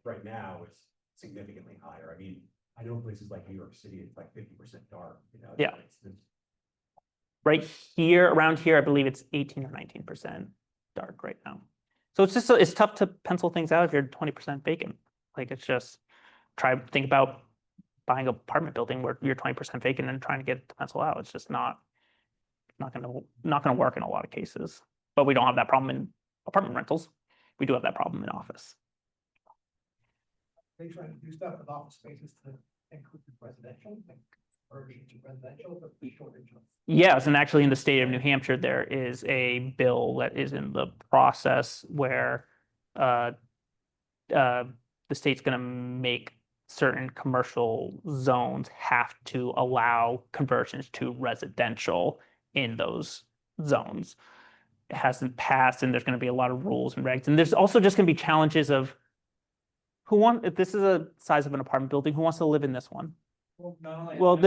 right now it's significantly higher. I mean, I know places like New York City, it's like 50% dark, Yeah. Right here, around here, I believe it's 18 or 19% dark right now. So it's tough to pencil things out if you're 20% vacant. Like it's just think about buying an apartment building where you're 20% vacant and trying to get it to pencil out. It's just not gonna work in a lot of cases. But we don't have that problem in apartment rentals. We do have that problem in office. They try to do stuff with office spaces to include residential, like conversion to residential, but the shortage of. Yes, and actually in the state of New Hampshire, there is a bill that is in the process where the state's going to make certain commercial zones have to allow conversions to residential in those zones. It hasn't passed, and there's going to be a lot of rules and regs. And there's also just going to be challenges of if this is a size of an apartment building, who wants to live in this one? Well, not only Well, that,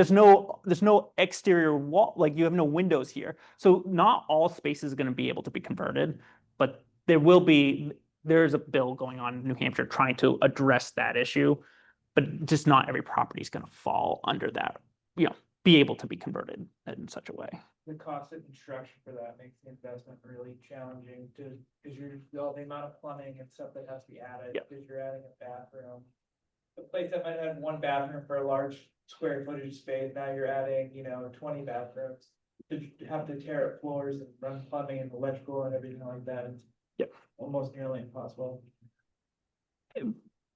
there's no exterior wall, like you have no windows here. So not all spaces are going to be able to be converted, but there's a bill going on in New Hampshire trying to address that issue, but just not every property is going to fall under that, be able to be converted in such a way. the cost of construction for that makes the investment really challenging because all the amount of plumbing and stuff that has to be added, Yep. because you're adding a bathroom. a place that might have one bathroom for a large square footage space, now you're adding, 20 bathrooms. To have to tear up floors and run plumbing and electrical and everything like that, it's Yep. almost nearly impossible.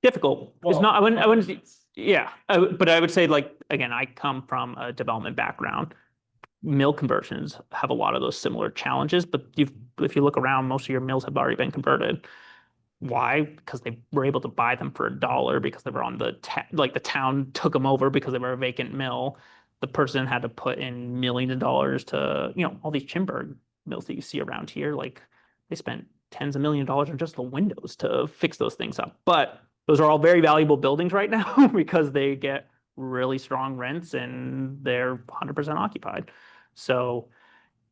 Difficult. It's Well, not, I wouldn't, yeah, but I would say, like, again, I come from a development background. Mill conversions have a lot of those similar challenges, but if you look around, most of your mills have already been converted. Why? Because they were able to buy them for $1 because they were on the like the town took them over because they were a vacant mill. The person had to put in millions of dollars to, all these Chimberg mills that you see around here, like they spent tens of millions of dollars on just the windows to fix those things up. But those are all very valuable buildings right now because they get really strong rents and they're 100% occupied. So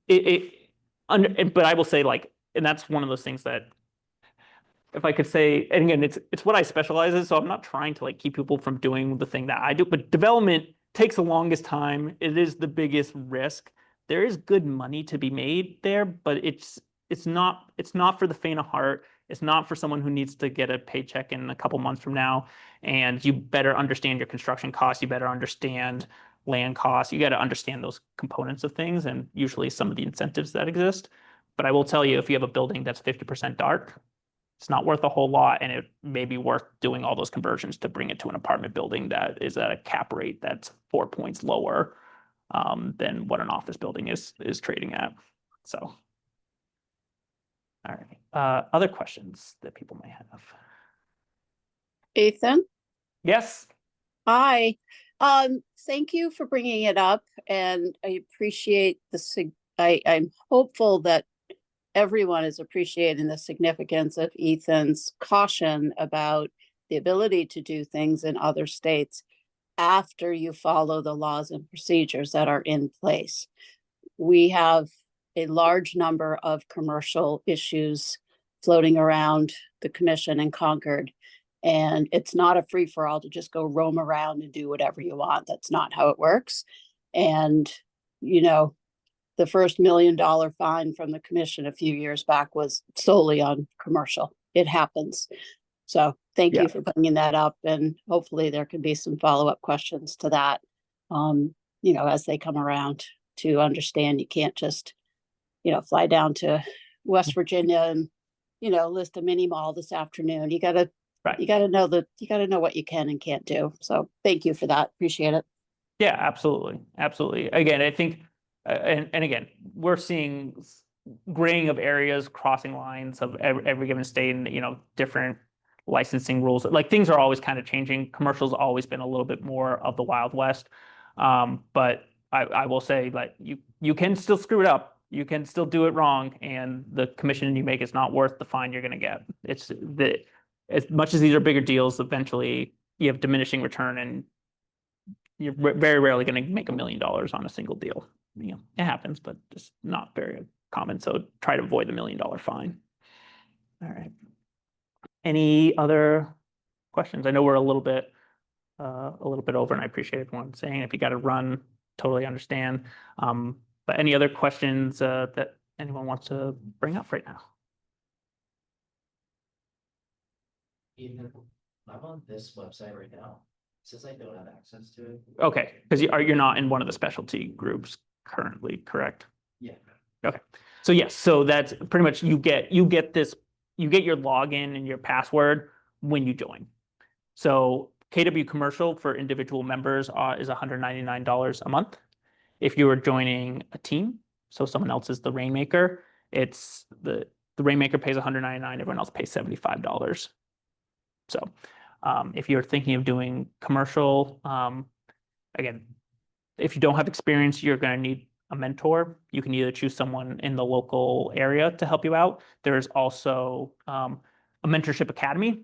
but I will say, like, and that's one of those things that, if I could say, and again, it's what I specialize in, so I'm not trying to like keep people from doing the thing that I do, but development takes the longest time. It is the biggest risk. There is good money to be made there, but it's not for the faint of heart. It's not for someone who needs to get a paycheck in a couple months from now. And you better understand your construction costs. You better understand land costs. You got to understand those components of things and usually some of the incentives that exist. But I will tell you, if you have a building that's 50% dark, it's not worth a whole lot, and it may be worth doing all those conversions to bring it to an apartment building that is at a cap rate that's 4 points lower than what an office building is trading at. So, all right. Other questions that people may have? Ethan, Yes. hi. Thank you for bringing it up, and I appreciate I'm hopeful that everyone is appreciating the significance of Ethan's caution about the ability to do things in other states after you follow the laws and procedures that are in place. We have a large number of commercial issues floating around the commission in Concord, and it's not a free-for-all to just go roam around and do whatever you want. That's not how it works. And, the first $1 million fine from the commission a few years back was solely on commercial. It happens. So thank Yeah. you for bringing that up, and hopefully there can be some follow-up questions to that, as they come around, to understand you can't just, fly down to West Virginia and, list a mini mall this afternoon. You gotta know what you can and can't do. So thank you for that. Appreciate it. Yeah, absolutely. Absolutely. Again, I think, and again, we're seeing graying of areas, crossing lines of every given state, and, different licensing rules. Like, things are always kind of changing. Commercial's always been a little bit more of the Wild West. But I will say, like, you can still screw it up. You can still do it wrong, and the commission you make is not worth the fine you're going to get. As much as these are bigger deals, eventually you have diminishing return, and you're very rarely going to make $1 million on a single deal. It happens, but it's not very common. So try to avoid the $1 million fine. All right. Any other questions? I know we're a little bit over, and I appreciate everyone saying, if you got to run, totally understand. But any other questions that anyone wants to bring up right now? Even I'm on this website right now. It says I don't have access to it. Okay, because you're not in one of the specialty groups currently, correct? Yeah. Okay. So yes, so that's pretty much, you get your login and your password when you join. So KW Commercial for individual members is $199 a month. If you are joining a team, so someone else is the Rainmaker, it's the Rainmaker pays $199, everyone else pays $75. So if you're thinking of doing commercial, again, if you don't have experience, you're going to need a mentor. You can either choose someone in the local area to help you out. There's also a mentorship academy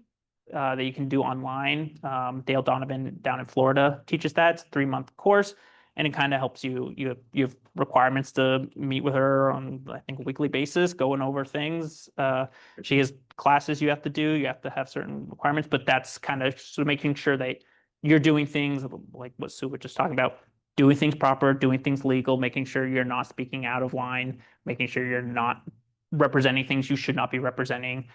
that you can do online. Dale Donovan down in Florida teaches that. It's a 3-month course, and it kind of helps you. You have requirements to meet with her on, I think, a weekly basis, going over things. She has classes you have to do. You have to have certain requirements, but that's kind of sort of making sure that you're doing things like what Sue was just talking about, doing things proper, doing things legal, making sure you're not speaking out of line, making sure you're not representing things you should not be representing.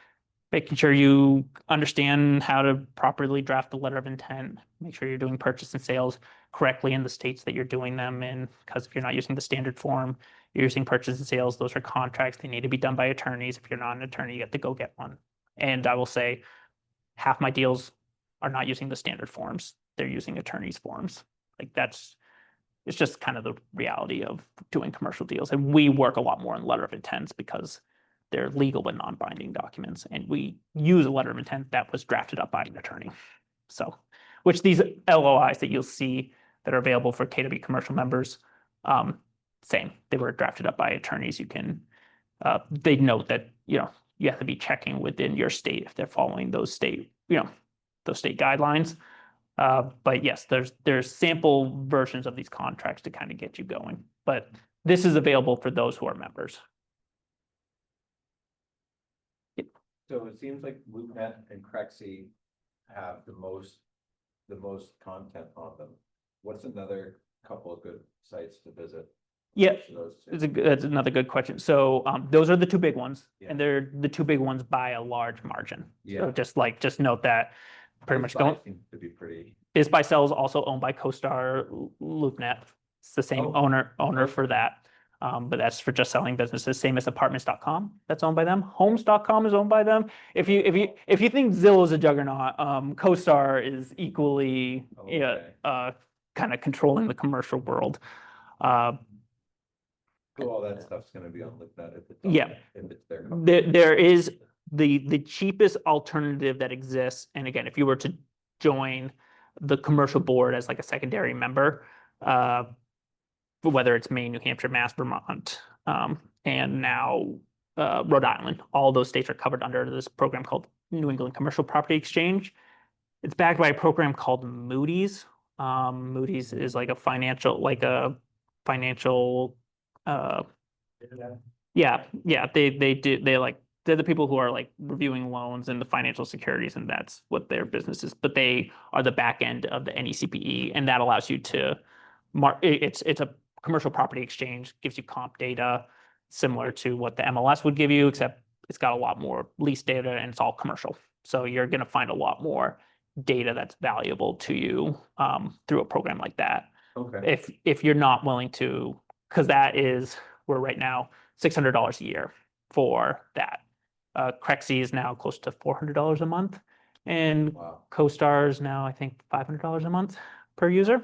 making sure you understand how to properly draft the letter of intent, make sure you're doing purchase and sales correctly in the states that you're doing them in, because if you're not using the standard form, you're using purchase and sales, those are contracts, they need to be done by attorneys. If you're not an attorney, you have to go get one. And I will say, half my deals are not using the standard forms, they're using attorneys' forms. Like it's just kind of the reality of doing commercial deals. And we work a lot more on letter of intents because they're legal but non-binding documents. And we use a letter of intent that was drafted up by an attorney. So, which these LOIs that you'll see that are available for KW commercial members, same, they were drafted up by attorneys. You can, they note that, you have to be checking within your state if they're following those state, those state guidelines. But yes, there's sample versions of these contracts to kind of get you going. But this is available for those who are members. So it seems like LoopNet and Crexy have the most content on them. What's another couple of good sites to visit? Yeah, for those two? that's another good question. So those are the two big ones, Yeah. and they're the two big ones by a large margin. Yeah. So just note that pretty much don't. Seems to be pretty. Is by Sell is also owned by CoStar LoopNet. It's the same Oh. owner for that. But that's for just selling businesses, same as apartments.com, that's owned by them. Homes.com is owned by them. If you think Zillow is a juggernaut, CoStar is equally kind of controlling the commercial world. So all that stuff's gonna be on LoopNet if it's Yeah. if it's their company. There is the cheapest alternative that exists. And again, if you were to join the commercial board as like a secondary member, whether it's Maine, New Hampshire, Mass, Vermont, and now Rhode Island, all those states are covered under this program called New England Commercial Property Exchange. It's backed by a program called Moody's. Moody's is like a financial, yeah, they're the people who are like reviewing loans and the financial securities, and that's what their business is. But they are the back end of the NECPE, and that allows you to it's a commercial property exchange, gives you comp data similar to what the MLS would give you, except it's got a lot more lease data and it's all commercial. So you're going to find a lot more data that's valuable to you through a program like that. Okay. If you're not willing to, because we're right now $600 a year for that. Crexy is now close to $400 a month, and Wow. CoStar is now I think $500 a month per user.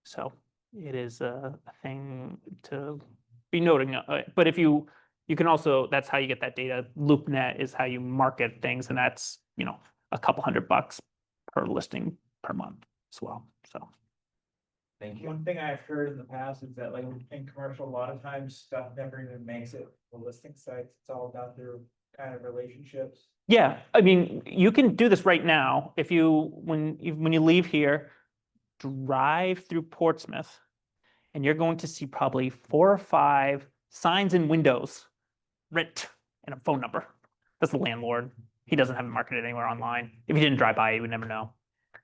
So it is a thing to be noting. But if you can also, that's how you get that data. LoopNet is how you market things, and that's a couple $100 per listing per month as well. So. Thank you. One thing I've heard in the past is that like in commercial, a lot of times stuff never even makes it to listing sites. It's all done through kind of relationships. Yeah, I mean, you can do this right now. If when you leave here, drive through Portsmouth, and you're going to see probably 4 or 5 signs and windows, rent, and a phone number. That's the landlord. He doesn't have it marketed anywhere online. If you didn't drive by, you would never know.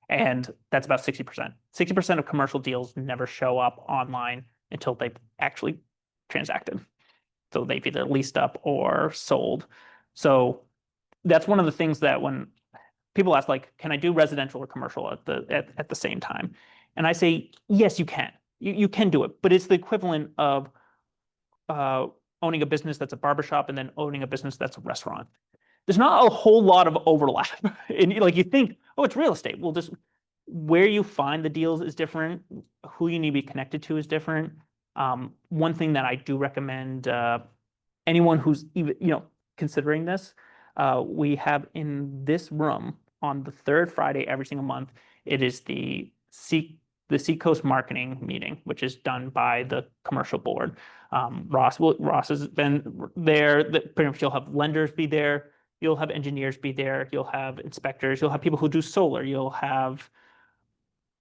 And that's about 60%. 60% of commercial deals never show up online until they've actually transacted. So they've either leased up or sold. So that's one of the things that when people ask, like, can I do residential or commercial at the same time? And I say, yes, you can. You can do it, but it's the equivalent of owning a business that's a barbershop and then owning a business that's a restaurant. There's not a whole lot of overlap. And like you think, oh, it's real estate. Well, just where you find the deals is different. Who you need to be connected to is different. One thing that I do recommend anyone who's even considering this, we have in this room on the 3rd Friday every single month. It is the Seacoast marketing meeting, which is done by the commercial board. Ross has been there. Pretty much you'll have lenders be there. You'll have engineers be there. You'll have inspectors. You'll have people who do solar. You'll have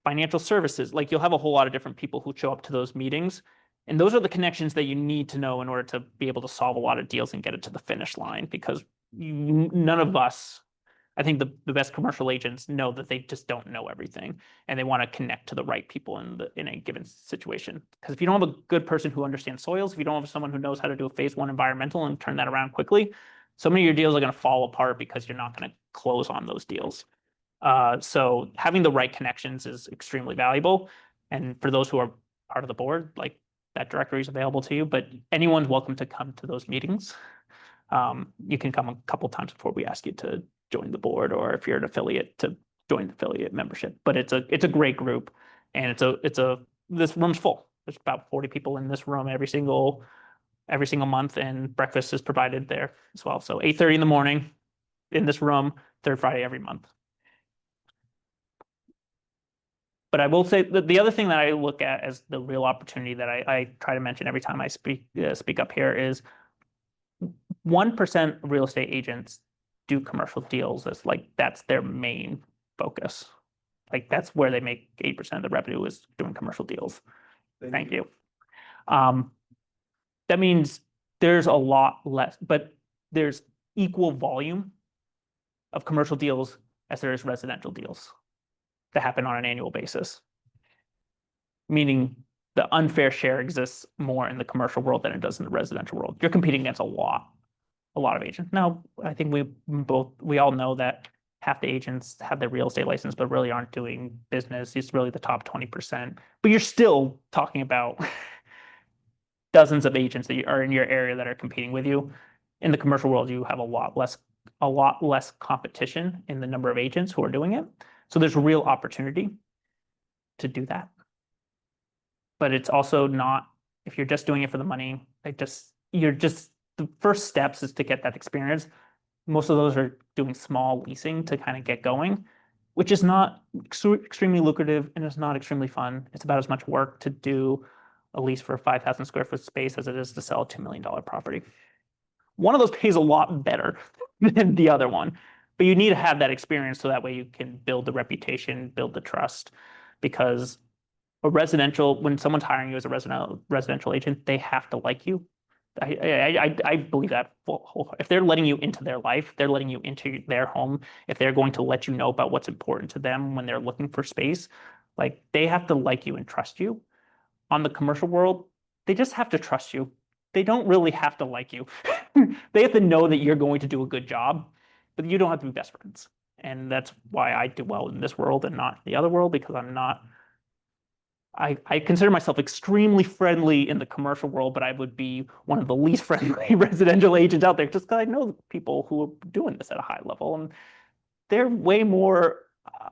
financial services. Like you'll have a whole lot of different people who show up to those meetings. And those are the connections that you need to know in order to be able to solve a lot of deals and get it to the finish line. Because none of us, I think the best commercial agents know that they just don't know everything, and they want to connect to the right people in a given situation. Because if you don't have a good person who understands soils, if you don't have someone who knows how to do a phase 1 environmental and turn that around quickly, so many of your deals are going to fall apart because you're not going to close on those deals. So having the right connections is extremely valuable. And for those who are part of the board, like that directory is available to you, but anyone's welcome to come to those meetings. You can come a couple times before we ask you to join the board, or if you're an affiliate, to join the affiliate membership. But it's a great group, and this room's full. There's about 40 people in this room every single month, and breakfast is provided there as well. So 8:30 in the morning in this room, third Friday every month. But I will say that the other thing that I look at as the real opportunity that I try to mention every time I speak up here is 1% of real estate agents do commercial deals. That's their main focus. Like that's where they make 8% of the revenue is doing commercial deals. Thank you. That means there's a lot less, but there's equal volume of commercial deals as there is residential deals that happen on an annual basis. Meaning the unfair share exists more in the commercial world than it does in the residential world. You're competing against a lot of agents. Now, I think we all know that half the agents have their real estate license, but really aren't doing business. It's really the top 20%. But you're still talking about dozens of agents that are in your area that are competing with you. In the commercial world, you have a lot less competition in the number of agents who are doing it. So there's a real opportunity to do that. But it's also not, if you're just doing it for the money, the first steps is to get that experience. Most of those are doing small leasing to kind of get going, which is not extremely lucrative and it's not extremely fun. It's about as much work to do a lease for a 5,000 square foot space as it is to sell a $2 million property. One of those pays a lot better than the other one, but you need to have that experience so that way you can build the reputation, build the trust, because when someone's hiring you as a residential agent, they have to like you. I believe that if they're letting you into their life, they're letting you into their home, if they're going to let you know about what's important to them when they're looking for space, like they have to like you and trust you. On the commercial world, they just have to trust you. They don't really have to like you. They have to know that you're going to do a good job, but you don't have to be best friends. And that's why I do well in this world and not the other world, because I consider myself extremely friendly in the commercial world, but I would be one of the least friendly residential agents out there just because I know people who are doing this at a high level. And they're way more,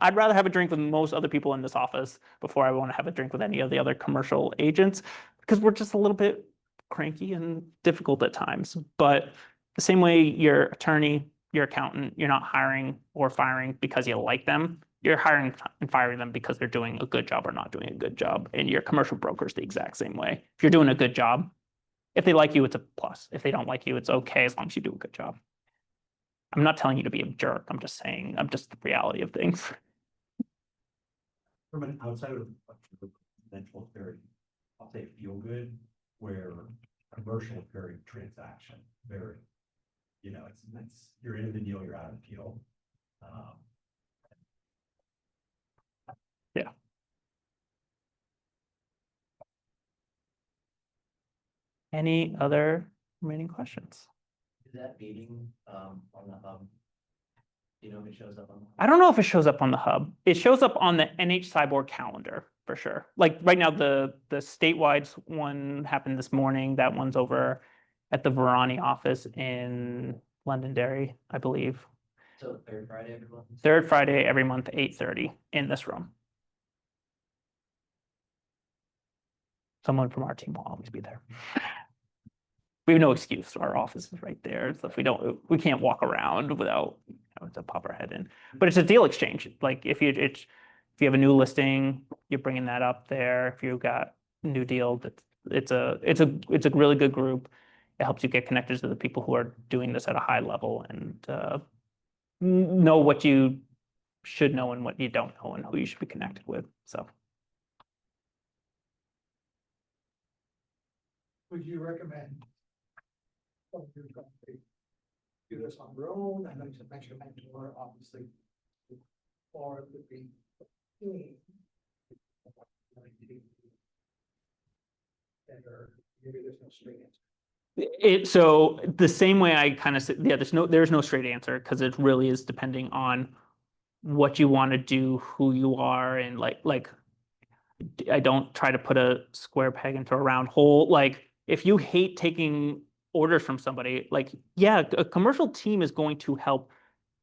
I'd rather have a drink with most other people in this office before I want to have a drink with any of the other commercial agents, because we're just a little bit cranky and difficult at times. But the same way your attorney, your accountant, you're not hiring or firing because you like them. You're hiring and firing them because they're doing a good job or not doing a good job. And your commercial broker is the exact same way. If you're doing a good job, if they like you, it's a plus. If they don't like you, it's okay as long as you do a good job. I'm not telling you to be a jerk. I'm just saying, I'm just the reality of things. From an outside of residential, very, I'll say feel good, where commercial very transaction, very, it's you're in the deal, you're out of the deal. Yeah. Any other remaining questions? Is that meeting on the hub? Do you know if it shows up on the hub? I don't know if it shows up on the hub. It shows up on the NHCIBOR calendar for sure. Like right now, the statewide one happened this morning. That one's over at the Verani office in Londonderry, I believe. So third Friday every month? Third Friday every month, 8:30 in this room. Someone from our team will always be there. We have no excuse. Our office is right there. So if we can't walk around without to pop our head in. But it's a deal exchange. Like if you have a new listing, you're bringing that up there. If you've got a new deal, it's a really good group. It helps you get connected to the people who are doing this at a high level and know what you should know and what you don't know and who you should be connected with. So. Would you recommend? Do this on their own, and then to mention a mentor, obviously, or it would be. Or maybe there's no straight answer. So the same way I kind of said, yeah, there's no straight answer because it really is depending on what you want to do, who you are, and like I don't try to put a square peg into a round hole. Like if you hate taking orders from somebody, like yeah, a commercial team is going to help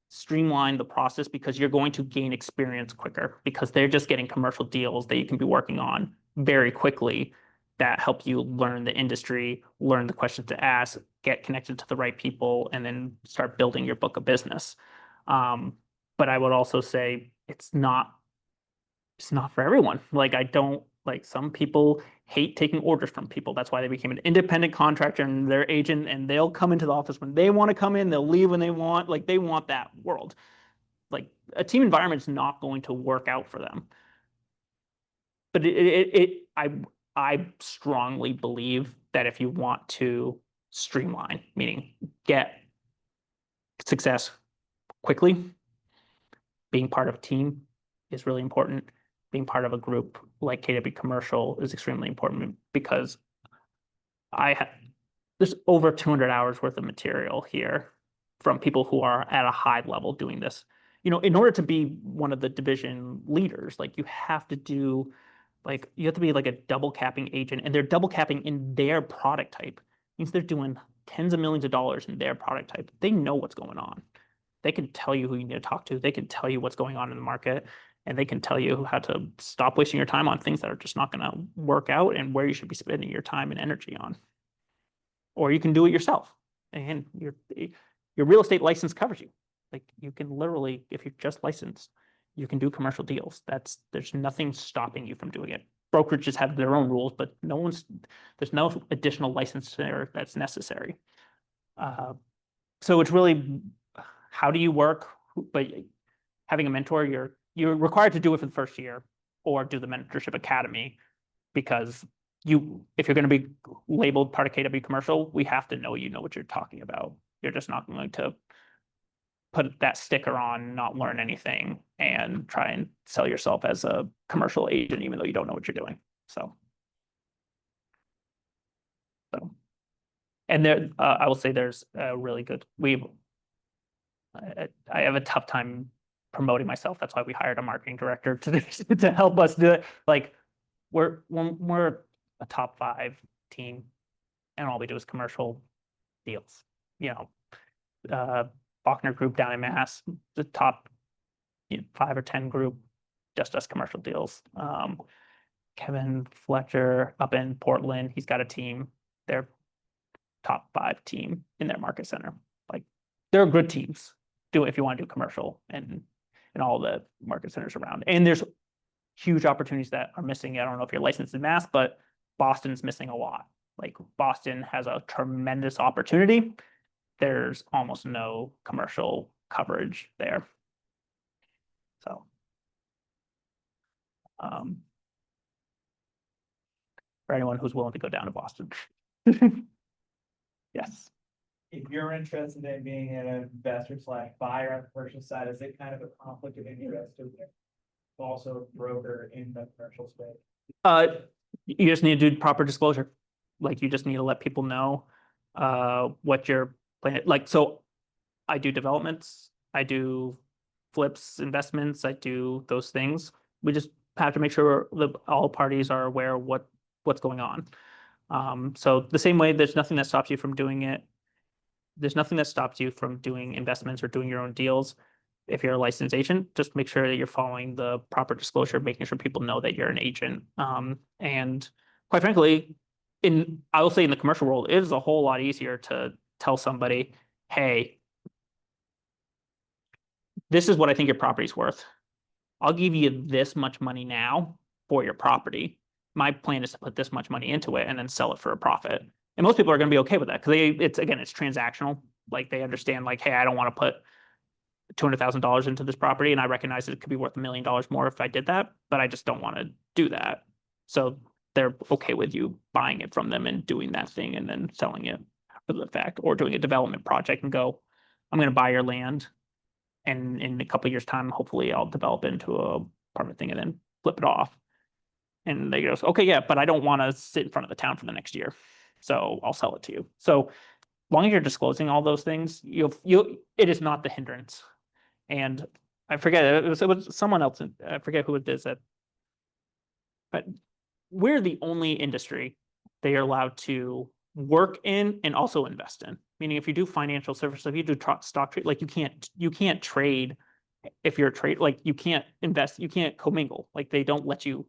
streamline the process because you're going to gain experience quicker because they're just getting commercial deals that you can be working on very quickly that help you learn the industry, learn the questions to ask, get connected to the right people, and then start building your book of business. But I would also say it's not for everyone. Like I don't like some people hate taking orders from people. That's why they became an independent contractor and their agent, and they'll come into the office when they want to come in, they'll leave when they want. Like they want that world. Like a team environment is not going to work out for them. But I strongly believe that if you want to streamline, meaning get success quickly, being part of a team is really important. Being part of a group like KW Commercial is extremely important because there's over 200 hours worth of material here from people who are at a high level doing this. You know, in order to be one of the division leaders, like you have to do, like you have to be like a double capping agent, and they're double capping in their product type. It means they're doing tens of millions of dollars in their product type. They know what's going on. They can tell you who you need to talk to. They can tell you what's going on in the market, and they can tell you how to stop wasting your time on things that are just not going to work out and where you should be spending your time and energy on. Or you can do it yourself, and your real estate license covers you. Like you can literally, if you're just licensed, you can do commercial deals. There's nothing stopping you from doing it. Brokerages have their own rules, but there's no additional license there that's necessary. So it's really how do you work? But having a mentor, you're required to do it for the first year or do the mentorship academy because if you're going to be labeled part of KW Commercial, we have to know you know what you're talking about. You're just not going to put that sticker on, not learn anything, and try and sell yourself as a commercial agent, even though you don't know what you're doing. So, and there, I will say there's a really good. I have a tough time promoting myself. That's why we hired a marketing director to help us do it. Like we're a top 5 team, and all we do is commercial deals. You know, Faulkner Group down in Mass, the top 5 or 10 group, just us commercial deals. Kevin Fletcher up in Portland, he's got a team. They're top 5 team in their market center. Like they're good teams. Do it if you want to do commercial and all the market centers around. And there's huge opportunities that are missing. I don't know if you're licensed in Mass, but Boston's missing a lot. Like Boston has a tremendous opportunity. There's almost no commercial coverage there. So, for anyone who's willing to go down to Boston. Yes. If you're interested in being an investor / buyer on the commercial side, is it kind of a conflict of interest to also broker in the commercial space? You just need to do proper disclosure. Like you just need to let people know what you're planning. Like, so I do developments, I do flips, investments, I do those things. We just have to make sure that all parties are aware of what's going on. So the same way, there's nothing that stops you from doing it. There's nothing that stops you from doing investments or doing your own deals. If you're a licensed agent, just make sure that you're following the proper disclosure, making sure people know that you're an agent. And quite frankly, I will say in the commercial world, it is a whole lot easier to tell somebody, hey, this is what I think your property's worth. I'll give you this much money now for your property. My plan is to put this much money into it and then sell it for a profit. And most people are going to be okay with that because it's transactional. Like they understand, like, hey, I don't want to put $200,000 into this property, and I recognize that it could be worth $1 million more if I did that, but I just don't want to do that. So they're okay with you buying it from them and doing that thing and then selling it after the fact, or doing a development project and go, I'm going to buy your land, and in a couple of years' time, hopefully I'll develop it into a apartment thing and then flip it off. And they go, okay, yeah, but I don't want to sit in front of the town for the next year. So I'll sell it to you. So as long as you're disclosing all those things, it is not the hindrance. And I forget, it was someone else, I forget who it is that, but we're the only industry they are allowed to work in and also invest in. Meaning if you do financial services, if you do stock trade, like you can't trade if you're a trade, like you can't invest, you can't commingle. Like they don't let you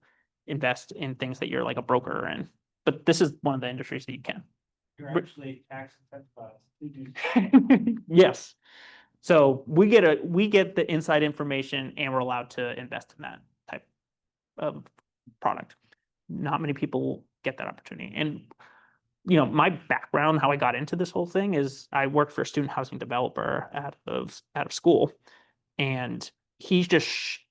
invest in things that you're like a broker in. But this is one of the industries that you can. You're actually tax incentivized to do. Yes. So we get the inside information and we're allowed to invest in that type of product. Not many people get that opportunity. And my background, how I got into this whole thing is I worked for a student housing developer out of school. And he's just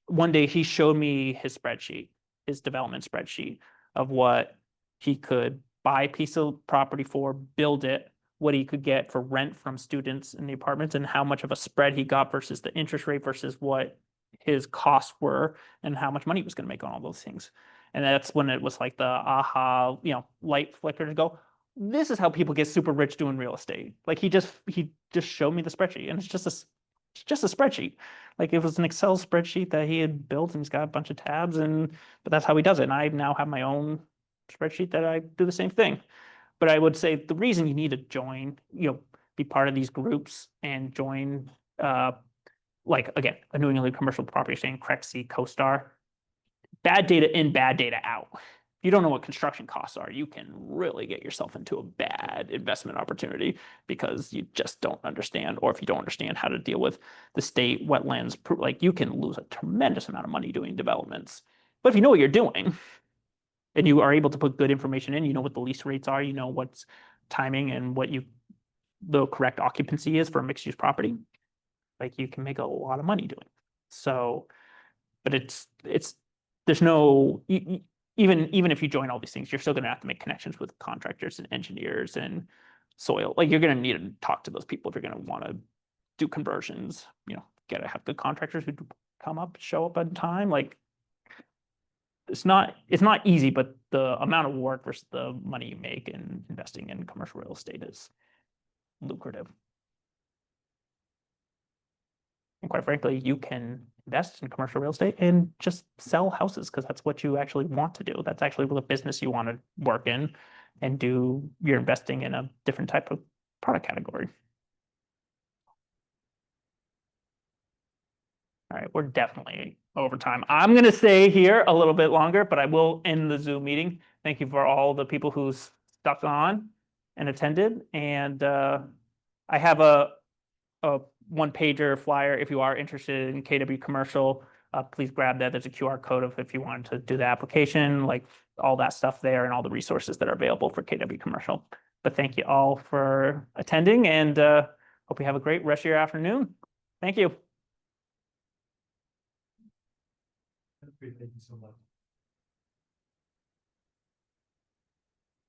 one day he showed me his spreadsheet, his development spreadsheet of what he could buy a piece of property for, build it, what he could get for rent from students in the apartments, and how much of a spread he got versus the interest rate versus what his costs were and how much money he was going to make on all those things. And that's when it was like the aha, light flicker to go, this is how people get super rich doing real estate. Like he just showed me the spreadsheet, and it's just a spreadsheet. Like it was an Excel spreadsheet that he had built, and he's got a bunch of tabs, but that's how he does it. And I now have my own spreadsheet that I do the same thing. But I would say the reason you need to join, be part of these groups and join, like again, a New England Commercial Property Exchange, CREXI, CoStar, bad data in, bad data out. If you don't know what construction costs are, you can really get yourself into a bad investment opportunity because you just don't understand, or if you don't understand how to deal with the state wetlands, like you can lose a tremendous amount of money doing developments. But if you know what you're doing and you are able to put good information in, you know what the lease rates are, you know what's timing and what the correct occupancy is for a mixed use property, like you can make a lot of money doing. So, but there's no, even if you join all these things, you're still going to have to make connections with contractors and engineers and soil. Like you're going to need to talk to those people if you're going to want to do conversions. Got to have good contractors who come up, show up on time. Like it's not easy, but the amount of work versus the money you make in investing in commercial real estate is lucrative. And quite frankly, you can invest in commercial real estate and just sell houses because that's what you actually want to do. That's actually the business you want to work in and you're investing in a different type of product category. All right, we're definitely over time. I'm going to stay here a little bit longer, but I will end the Zoom meeting. Thank you for all the people who stuck on and attended. And I have a one-pager flyer. If you are interested in KW Commercial, please grab that. There's a QR code if you wanted to do the application, like all that stuff there and all the resources that are available for KW Commercial. But thank you all for attending, and hope you have a great rest of your afternoon. Thank you. Thank you so much.